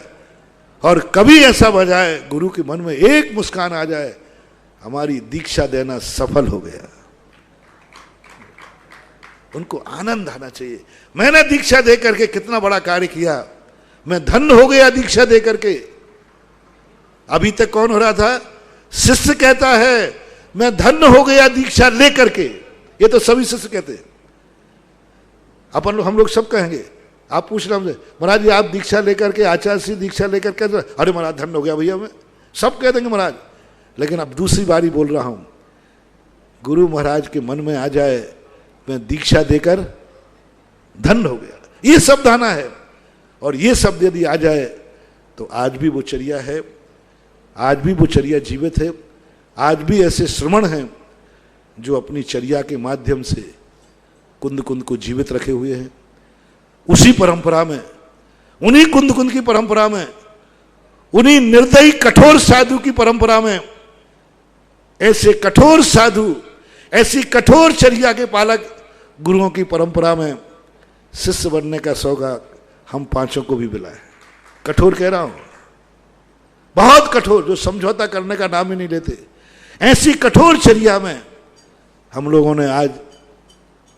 और कभी ऐसा बजाए गुरु के मन में एक मुस्कान आ जाए, हमारी दीक्षा देना सफल हो गया। उनको आनंद आना चाहिए, मैंने दीक्षा दे करके कितना बड़ा कार्य किया, मैं धन्य हो गया दीक्षा दे करके। अभी तक कौन हो रहा था? शिष्य कहता है मैं धन्य हो गया दीक्षा ले करके। ये तो सभी शिष्य कहते हैं, अपन लोग, हम लोग सब कहेंगे। आप पूछ रहे हमसे, महाराज जी आप दीक्षा लेकर के, आचार्य से दीक्षा लेकर के, अरे महाराज धन्य हो गया भैया मैं, सब कह देंगे महाराज। लेकिन अब दूसरी बारी बोल रहा हूं, गुरु महाराज के मन में आ जाए मैं दीक्षा देकर धन्य हो गया, ये शब्द आना है। और ये शब्द यदि आ जाए तो आज भी वो चर्या है, आज भी वो चर्या जीवित है। आज भी ऐसे श्रमण हैं जो अपनी चर्या के माध्यम से कुंद कुंद को जीवित रखे हुए हैं। उसी परंपरा में, उन्हीं कुंद कुंद की परंपरा में, उन्हीं निर्दयी कठोर साधु की परंपरा में, ऐसे कठोर साधु, ऐसी कठोर चर्या के पालक गुरुओं की परंपरा में शिष्य बनने का सौभाग्य हम पांचों को भी मिला है। कठोर कह रहा हूं, बहुत कठोर, जो समझौता करने का नाम ही नहीं लेते। ऐसी कठोर चर्या में हम लोगों ने आज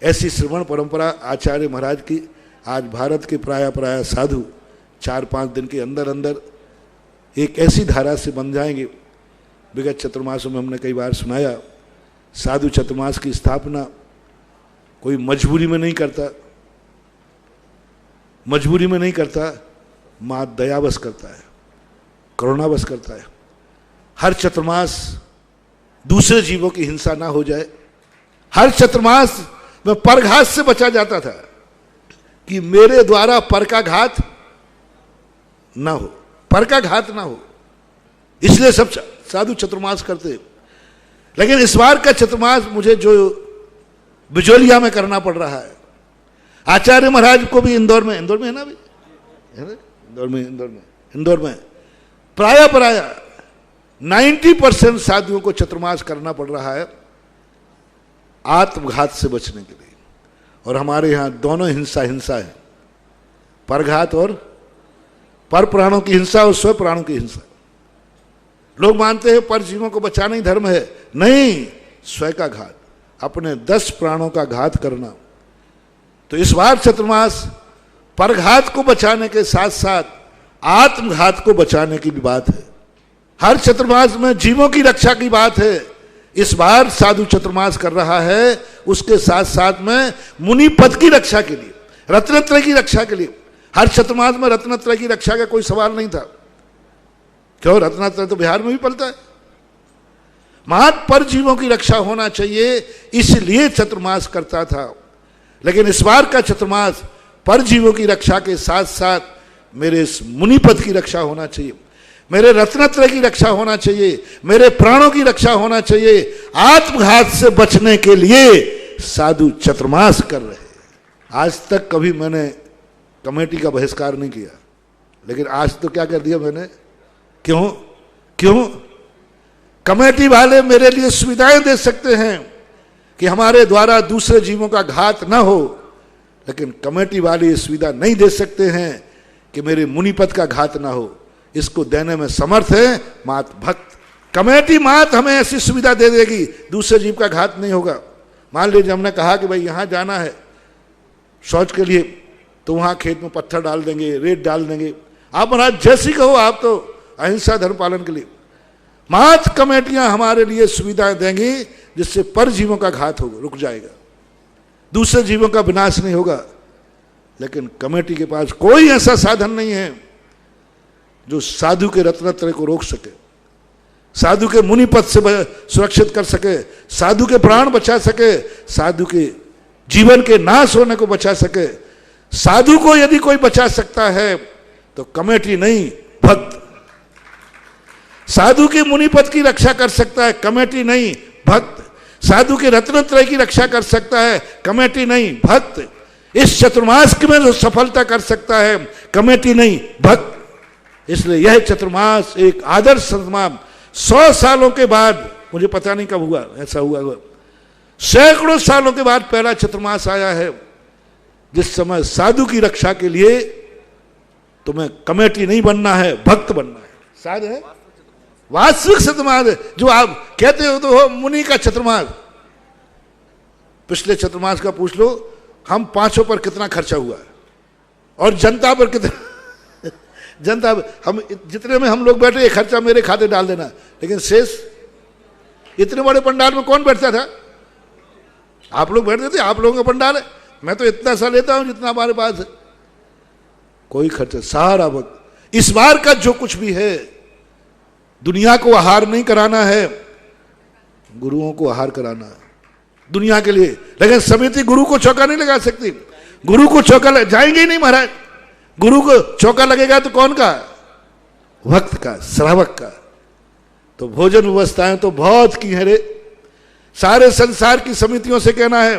ऐसी श्रवण परंपरा आचार्य महाराज की, आज भारत के प्राय साधु 4-5 दिन के अंदर अंदर एक ऐसी धारा से बन जाएंगे। विगत चतुर्मासों में हमने कई बार सुनाया, साधु चतुर्मास की स्थापना कोई मजबूरी में नहीं करता, मजबूरी में नहीं करता, मां दयावश करता है, करुणावश करता है। हर चतुर्मास दूसरे जीवों की हिंसा ना हो जाए। हर चतुर्मास में परघात से बचा जाता था कि मेरे द्वारा पर का घात ना हो, पर का घात ना हो, इसलिए सब साधु चतुर्मास करते। लेकिन इस बार का चतुर्मास मुझे जो बिजोलिया में करना पड़ रहा है, आचार्य महाराज को भी इंदौर में है ना, भी है ना, इंदौर में प्राय 90% साधुओं को चतुर्मास करना पड़ रहा है आत्मघात से बचने के लिए। और हमारे यहां दोनों हिंसा है, परघात और पर प्राणों की हिंसा और स्व प्राणों की हिंसा। लोग मानते हैं पर जीवों को बचाना ही धर्म है, नहीं, स्वयं का घात, अपने 10 प्राणों का घात करना। तो इस बार चतुर्मास परघात को बचाने के साथ साथ आत्मघात को बचाने की भी बात है। हर चतुर्मास में जीवों की रक्षा की बात है। इस बार साधु चतुर्मास कर रहा है, उसके साथ साथ में मुनि पद की रक्षा के लिए, रत्नत्रय की रक्षा के लिए। हर चतुर्मास में रत्नत्रय की रक्षा का कोई सवाल नहीं था। क्यों? रत्नत्रय तो बिहार में भी पलता है। महत पर जीवों की रक्षा होना चाहिए, इसलिए चतुर्मास करता था। लेकिन इस बार का चतुर्मास पर जीवों की रक्षा के साथ साथ मेरे इस मुनि पद की रक्षा होना चाहिए, मेरे रत्नत्रय की रक्षा होना चाहिए, मेरे प्राणों की रक्षा होना चाहिए। आत्मघात से बचने के लिए साधु चतुर्मास कर रहे हैं। आज तक कभी मैंने कमेटी का बहिष्कार नहीं किया, लेकिन आज तो क्या कर दिया मैंने। क्यों? कमेटी वाले मेरे लिए सुविधाएं दे सकते हैं कि हमारे द्वारा दूसरे जीवों का घात ना हो, लेकिन कमेटी वाले सुविधा नहीं दे सकते हैं कि मेरे मुनिपद का घात ना हो। इसको देने में समर्थ है मात भक्त। कमेटी मात हमें ऐसी सुविधा दे देगी, दूसरे जीव का घात नहीं होगा। मान लीजिए हमने कहा कि भाई यहां जाना है शौच के लिए, तो वहां खेत में पत्थर डाल देंगे, रेत डाल देंगे। आप महाराज जैसी कहो, आप तो अहिंसा धर्म पालन के लिए। मात कमेटियां हमारे लिए सुविधाएं देंगी जिससे पर जीवों का घात होगा, रुक जाएगा, दूसरे जीवों का विनाश नहीं होगा। लेकिन कमेटी के पास कोई ऐसा साधन नहीं है जो साधु के रत्नत्रय को रोक सके, साधु के मुनि पद से सुरक्षित कर सके, साधु के प्राण बचा सके, साधु के जीवन के नाश होने को बचा सके। साधु को यदि कोई बचा सकता है तो कमेटी नहीं, भक्त। साधु के मुनि पद की रक्षा कर सकता है, कमेटी नहीं, भक्त। साधु के रत्नत्रय की रक्षा कर सकता है, कमेटी नहीं, भक्त। इस चतुर्मास में जो सफलता कर सकता है, कमेटी नहीं, भक्त। इसलिए यह चतुर्मास एक आदर्श चतुर्मास 100 सालों के बाद, मुझे पता नहीं कब हुआ, ऐसा हुआ सैकड़ों सालों के बाद पहला चतुर्मास आया है, जिस समय साधु की रक्षा के लिए तुम्हें कमेटी नहीं बनना है, भक्त बनना है। साध है वास्तविक चतुर्मास, जो आप कहते हो तो हो मुनि का चतुर्मास। पिछले चतुर्मास का पूछ लो, हम पांचों पर कितना खर्चा हुआ है और जनता पर कितना जनता, हम जितने में हम लोग बैठे ये खर्चा मेरे खाते डाल देना, लेकिन शेष इतने बड़े पंडाल में कौन बैठता था? आप लोग बैठते थे, आप लोगों का पंडाल है। मैं तो इतना सा लेता हूं जितना हमारे पास है, कोई खर्चा, सारा वक्त। इस बार का जो कुछ भी है, दुनिया को आहार नहीं कराना है, गुरुओं को आहार कराना है दुनिया के लिए। लेकिन समिति गुरु को चौका नहीं लगा सकती। गुरु को चौका जाएंगे ही नहीं महाराज। गुरु को चौका लगेगा तो कौन का? भक्त का, श्रावक का। तो भोजन व्यवस्थाएं तो बहुत की हैं रे। सारे संसार की समितियों से कहना है,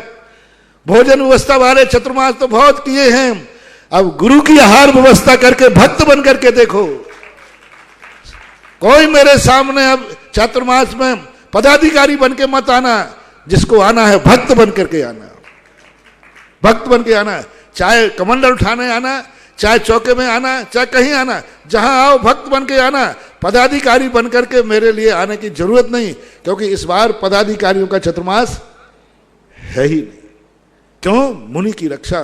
भोजन व्यवस्था वाले चतुर्मास तो बहुत किए हैं, अब गुरु की आहार व्यवस्था करके भक्त बन करके देखो। कोई मेरे सामने अब चातुर्मास में पदाधिकारी बन के मत आना, जिसको आना है भक्त बन करके आना, भक्त बन के आना। चाहे कमंडल उठाने आना, चाहे चौके में आना, चाहे कहीं आना, जहां आओ भक्त बन के आना। पदाधिकारी बन करके मेरे लिए आने की जरूरत नहीं, क्योंकि इस बार पदाधिकारियों का चतुर्मास है ही नहीं। क्यों? मुनि की रक्षा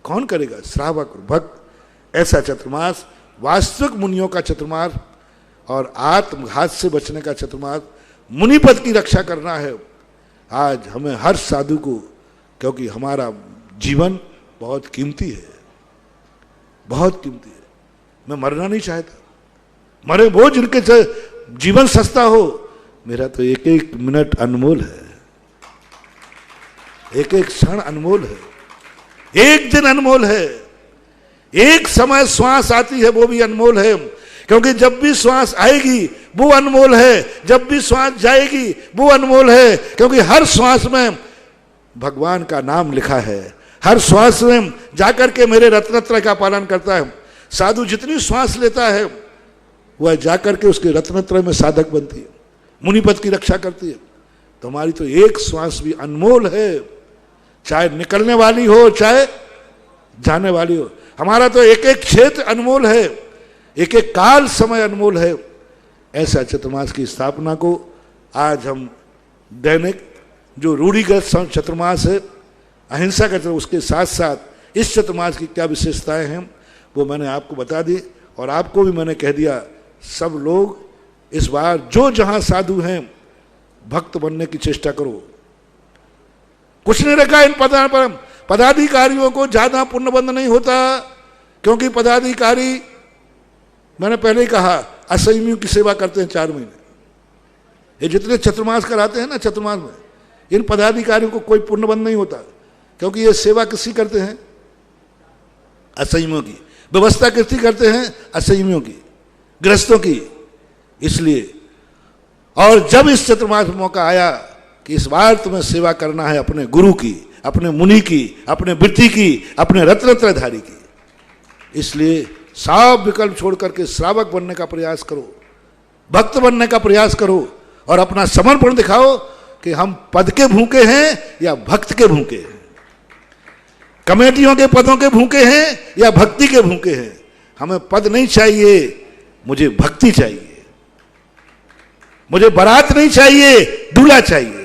कौन करेगा? श्रावक और भक्त। ऐसा चतुर्मास वास्तविक मुनियों का चतुर्मास और आत्मघात से बचने का चतुर्मास, मुनि पद की रक्षा करना है आज हमें हर साधु को, क्योंकि हमारा जीवन बहुत कीमती है, बहुत कीमती है। मैं मरना नहीं चाहता, मरे वो जिनके जीवन सस्ता हो। मेरा तो एक एक मिनट अनमोल है, एक एक क्षण अनमोल है, एक दिन अनमोल है, एक समय श्वास आती है वो भी अनमोल है, क्योंकि जब भी श्वास आएगी वो अनमोल है, जब भी श्वास जाएगी वो अनमोल है, क्योंकि हर श्वास में भगवान का नाम लिखा है। हर श्वास में जाकर के मेरे रत्नत्रय का पालन करता है। साधु जितनी श्वास लेता है वह जाकर के उसके रत्नत्रय में साधक बनती है, मुनिपद की रक्षा करती है। तो हमारी तो एक श्वास भी अनमोल है, चाहे निकलने वाली हो चाहे जाने वाली हो। हमारा तो एक एक क्षेत्र अनमोल है, एक एक काल समय अनमोल है। ऐसा चतुर्मास की स्थापना को आज हम दैनिक जो रूढ़िगत चतुर्मास है, अहिंसा का चतुर्मास, उसके साथ साथ इस चतुर्मास की क्या विशेषताएं हैं वो मैंने आपको बता दी, और आपको भी मैंने कह दिया। सब लोग इस बार जो जहां साधु हैं भक्त बनने की चेष्टा करो। कुछ नहीं रखा इन पदाधिकारियों को ज्यादा पुण्यबंध नहीं होता, क्योंकि पदाधिकारी मैंने पहले ही कहा असंयमियों की सेवा करते हैं 4 महीने। ये जितने चतुर्मास कराते हैं ना, चतुर्मास में इन पदाधिकारियों को कोई पुण्यबंध नहीं होता, क्योंकि ये सेवा किसकी करते हैं? असंयमियों की। व्यवस्था किसकी करते हैं? असंयमियों की, गृहस्थों की। इसलिए और जब इस चतुर्मास में मौका आया कि इस बार तुम्हें सेवा करना है अपने गुरु की, अपने मुनि की, अपने वृत्ति की, अपने रत्नत्रयधारी की, इसलिए सब विकल्प छोड़ करके श्रावक बनने का प्रयास करो, भक्त बनने का प्रयास करो, और अपना समर्पण दिखाओ कि हम पद के भूखे हैं या भक्त के भूखे हैं, कमेटियों के पदों के भूखे हैं या भक्ति के भूखे हैं। हमें पद नहीं चाहिए, मुझे भक्ति चाहिए, मुझे बारात नहीं चाहिए, दूल्हा चाहिए।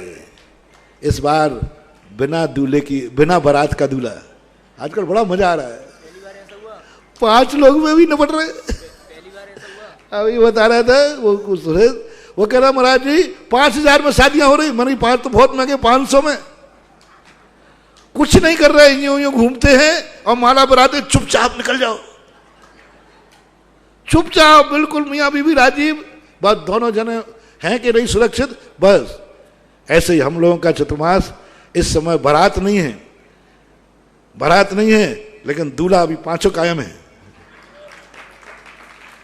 इस बार बिना दूल्हे की, बिना बारात का दूल्हा। आजकल बड़ा मजा आ रहा है, 5 लोग में भी निपट रहे। अभी बता रहा था वो कुछ, वो कह रहा महाराज जी 5000 में शादियां हो रही। मैंने 5 तो बहुत महंगे, 500 में कुछ नहीं कर रहे, यूं घूमते हैं और माला बराते, चुपचाप निकल जाओ, चुपचाप, बिल्कुल मियां बीवी राजीव, बस दोनों जने हैं कि नहीं सुरक्षित। बस ऐसे ही हम लोगों का चतुर्मास इस समय बारात नहीं है, बारात नहीं है, लेकिन दूल्हा अभी 5 कायम है।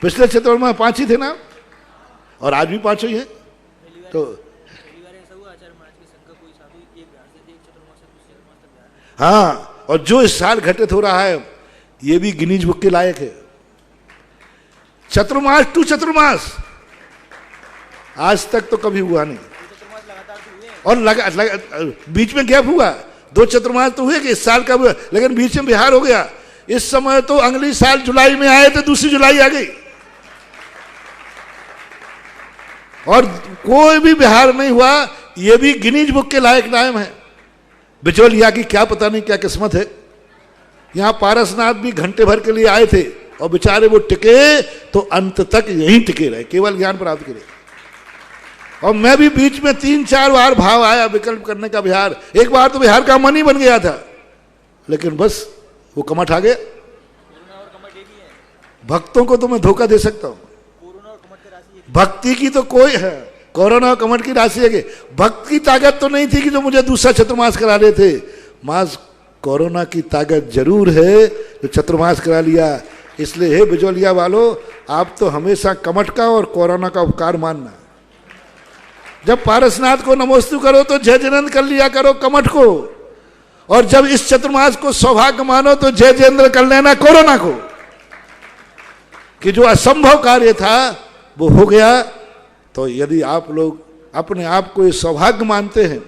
पिछले चतुर्मास 5 ही थे ना, और आज भी 5 ही है। तो हाँ, और जो इस साल घटित हो रहा है ये भी गिनीज बुक के लायक है। चतुर्मास टू चतुर्मास आज तक तो कभी हुआ नहीं, और बीच में गैप हुआ। 2 चतुर्मास तो हुए कि इस साल का हुआ, लेकिन बीच में बिहार हो गया। इस समय तो अगली साल जुलाई में आए थे, दूसरी जुलाई आ गई, और कोई भी बिहार नहीं हुआ। ये भी गिनीज बुक के लायक नाम है। बिचौलिया की क्या पता नहीं क्या किस्मत है। यहां पारसनाथ भी घंटे भर के लिए आए थे, और बेचारे वो टिके तो अंत तक यहीं टिके रहे, केवल ज्ञान प्राप्त करे। और मैं भी बीच में 3-4 बार भाव आया विकल्प करने का बिहार। एक बार तो बिहार का मन ही बन गया था, लेकिन बस वो कमठ आ गया। भक्तों को तो मैं धोखा दे सकता हूं, भक्ति की तो कोई है, कोरोना और कमठ की राशि है कि भक्त की ताकत तो नहीं थी कि जो मुझे दूसरा चतुर्मास करा रहे थे। मास कोरोना की ताकत जरूर है जो चतुर्मास करा लिया। इसलिए हे बिजौलिया वालों, आप तो हमेशा कमठ का और कोरोना का उपकार मानना। जब पारसनाथ को नमोस्तु करो तो जय जयंत कर लिया करो कमठ को, और जब इस चतुर्मास को सौभाग्य मानो तो जय जयेंद्र कर लेना कोरोना को, कि जो असंभव कार्य था वो हो गया। तो यदि आप लोग अपने आप को सौभाग्य मानते हैं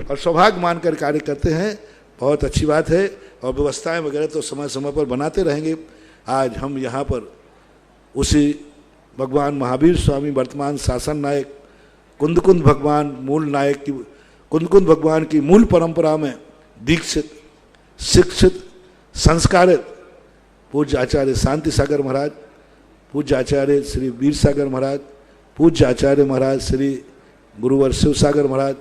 और सौभाग्य मानकर कार्य करते हैं, बहुत अच्छी बात है। और व्यवस्थाएं वगैरह तो समय समय पर बनाते रहेंगे। आज हम यहाँ पर उसी भगवान महावीर स्वामी वर्तमान शासन नायक कुंदकुंद भगवान मूल नायक की, कुंदकुंद भगवान की मूल परंपरा में दीक्षित, शिक्षित, संस्कारित पूज्य आचार्य शांति सागर महाराज, पूज्य आचार्य श्री वीर सागर महाराज, पूज्य आचार्य महाराज श्री गुरुवर शिव सागर महाराज,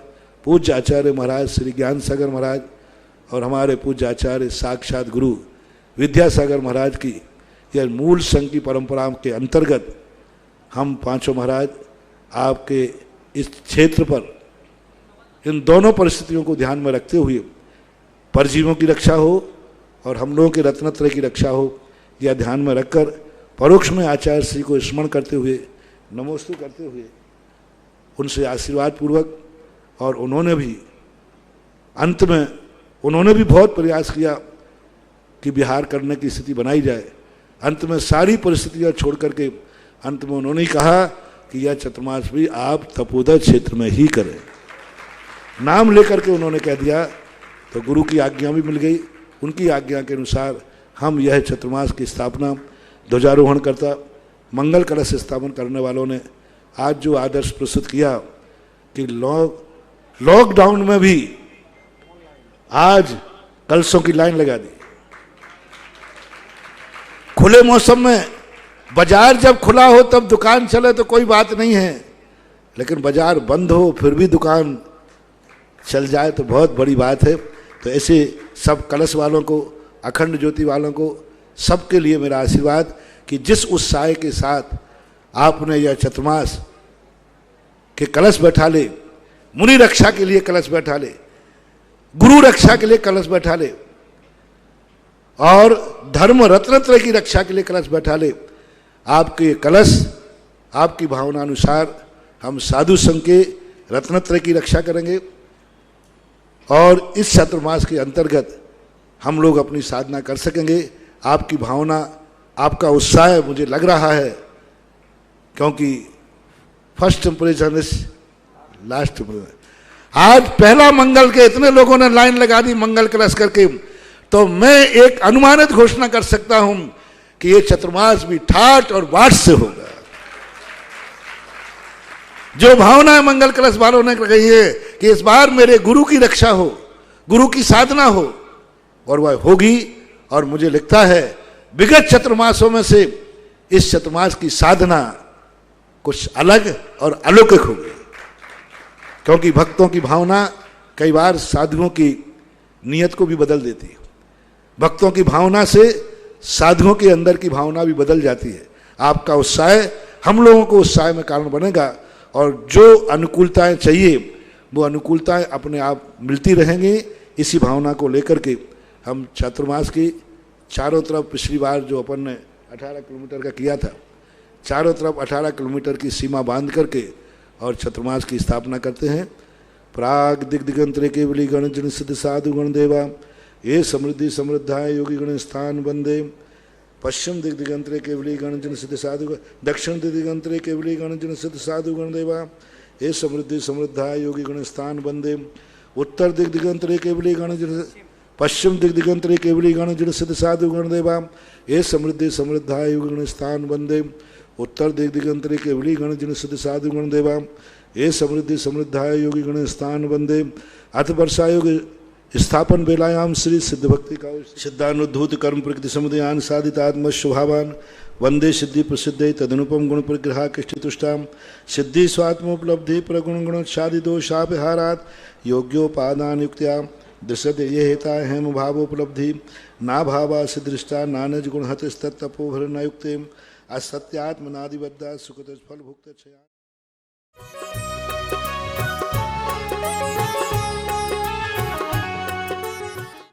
पूज्य आचार्य महाराज श्री ज्ञान सागर महाराज, और हमारे पूज्य आचार्य साक्षात गुरु विद्यासागर महाराज की यह मूल संघ की परंपरा के अंतर्गत हम पांचों महाराज आपके इस क्षेत्र पर इन दोनों परिस्थितियों को ध्यान में रखते हुए परजीवों की रक्षा हो और हम लोगों के रत्नत्रय की रक्षा हो, यह ध्यान में रखकर परोक्ष में आचार्य श्री को स्मरण करते हुए नमोस्तु करते हुए उनसे आशीर्वाद पूर्वक, और उन्होंने भी अंत में उन्होंने भी बहुत प्रयास किया कि बिहार करने की स्थिति बनाई जाए। अंत में सारी परिस्थितियां छोड़ करके अंत में उन्होंने ही कहा कि यह चतुर्मास भी आप तपोदय क्षेत्र में ही करें। नाम लेकर के उन्होंने कह दिया, तो गुरु की आज्ञा भी मिल गई। उनकी आज्ञा के अनुसार हम यह चतुर्मास की स्थापना ध्वजारोहण करता मंगल कलश स्थापन करने वालों ने आज जो आदर्श प्रस्तुत किया कि लॉकडाउन में भी आज कलशों की लाइन लगा दी। खुले मौसम में बाजार जब खुला हो तब दुकान चले तो कोई बात नहीं है, लेकिन बाजार बंद हो फिर भी दुकान चल जाए तो बहुत बड़ी बात है। तो ऐसे सब कलश वालों को, अखंड ज्योति वालों को, सबके लिए मेरा आशीर्वाद कि जिस उत्साह के साथ आपने यह चतुर्मास के कलश बैठा ले, मुनि रक्षा के लिए कलश बैठा ले, गुरु रक्षा के लिए कलश बैठा ले, और धर्म रत्नत्रय की रक्षा के लिए कलश बैठा ले। आपके कलश आपकी भावना अनुसार हम साधु संघ के रत्नत्रय की रक्षा करेंगे, और इस चतुर्मास के अंतर्गत हम लोग अपनी साधना कर सकेंगे। आपकी भावना, आपका उत्साह मुझे लग रहा है, क्योंकि first impression is last impression. आज पहला मंगल के इतने लोगों ने लाइन लगा दी मंगल कलश करके, तो मैं एक अनुमानित घोषणा कर सकता हूं कि ये चतुर्मास भी ठाट और बाट से होगा। जो भावना मंगल कलश वालों ने कही है कि इस बार मेरे गुरु की रक्षा हो, गुरु की साधना हो, और वह होगी। और मुझे लगता है विगत चतुर्मासों में से इस चतुर्मास की साधना कुछ अलग और अलौकिक होगी, क्योंकि भक्तों की भावना कई बार साधुओं की नियत को भी बदल देती है। भक्तों की भावना से साधुओं के अंदर की भावना भी बदल जाती है। आपका उत्साह हम लोगों को उत्साह में कारण बनेगा, और जो अनुकूलताएं चाहिए वो अनुकूलताएं अपने आप मिलती रहेंगी। इसी भावना को लेकर के हम चतुर्मास की चारों तरफ, पिछली बार जो अपन ने 18 किलोमीटर का किया था, चारों तरफ 18 किलोमीटर की सीमा बांध करके और चतुर्मास की स्थापना करते हैं। प्राग दिग्दिगंतरे केवली गण जन सिद्ध साधु गण देवा, ये समृद्धि समृद्धाय योगी गण स्थान बंदे। पश्चिम दिग्दिगंतरे केवली गण जन सिद्ध साधु, दक्षिण दिग्दिगंतरे केवली गण जन सिद्ध साधु गण देवा, ये समृद्धि समृद्धाय योगी गण स्थान बंदे। उत्तर दिग्दिगंतरे केवली गण जन, पश्चिम दिग्दिगंतरे केवली गण जन सिद्ध साधु गण देवा, ये समृद्धि समृद्धाय योगी गण स्थान बंदे। उत्तर दिग्दिगंतरे केवली गण जन सिद्ध साधु गण देवा, ये समृद्धि समृद्धाय योगी गण स्थान बंदे। अथ वर्षायोग स्थापन बेलायाम श्री सिद्ध भक्ति का सिद्धानुद्धूत कर्म प्रकृति समुदयान साधितात्म स्वभावान वंदे सिद्धि प्रसिद्धि तदनुपम गुण परिग्रहा कृष्टितुष्टाम सिद्धि स्वात्मोपलब्धि प्रगुण गुणोत्सादि दोषापहारात योग्योपादान युक्त्या दृश्यते ये हेता हेम भावोपलब्धि ना भावा सिदृष्टा नानज गुणहत तपोभर न युक्ते असत्यात्मनादिबद्धा सुखत फल भुक्त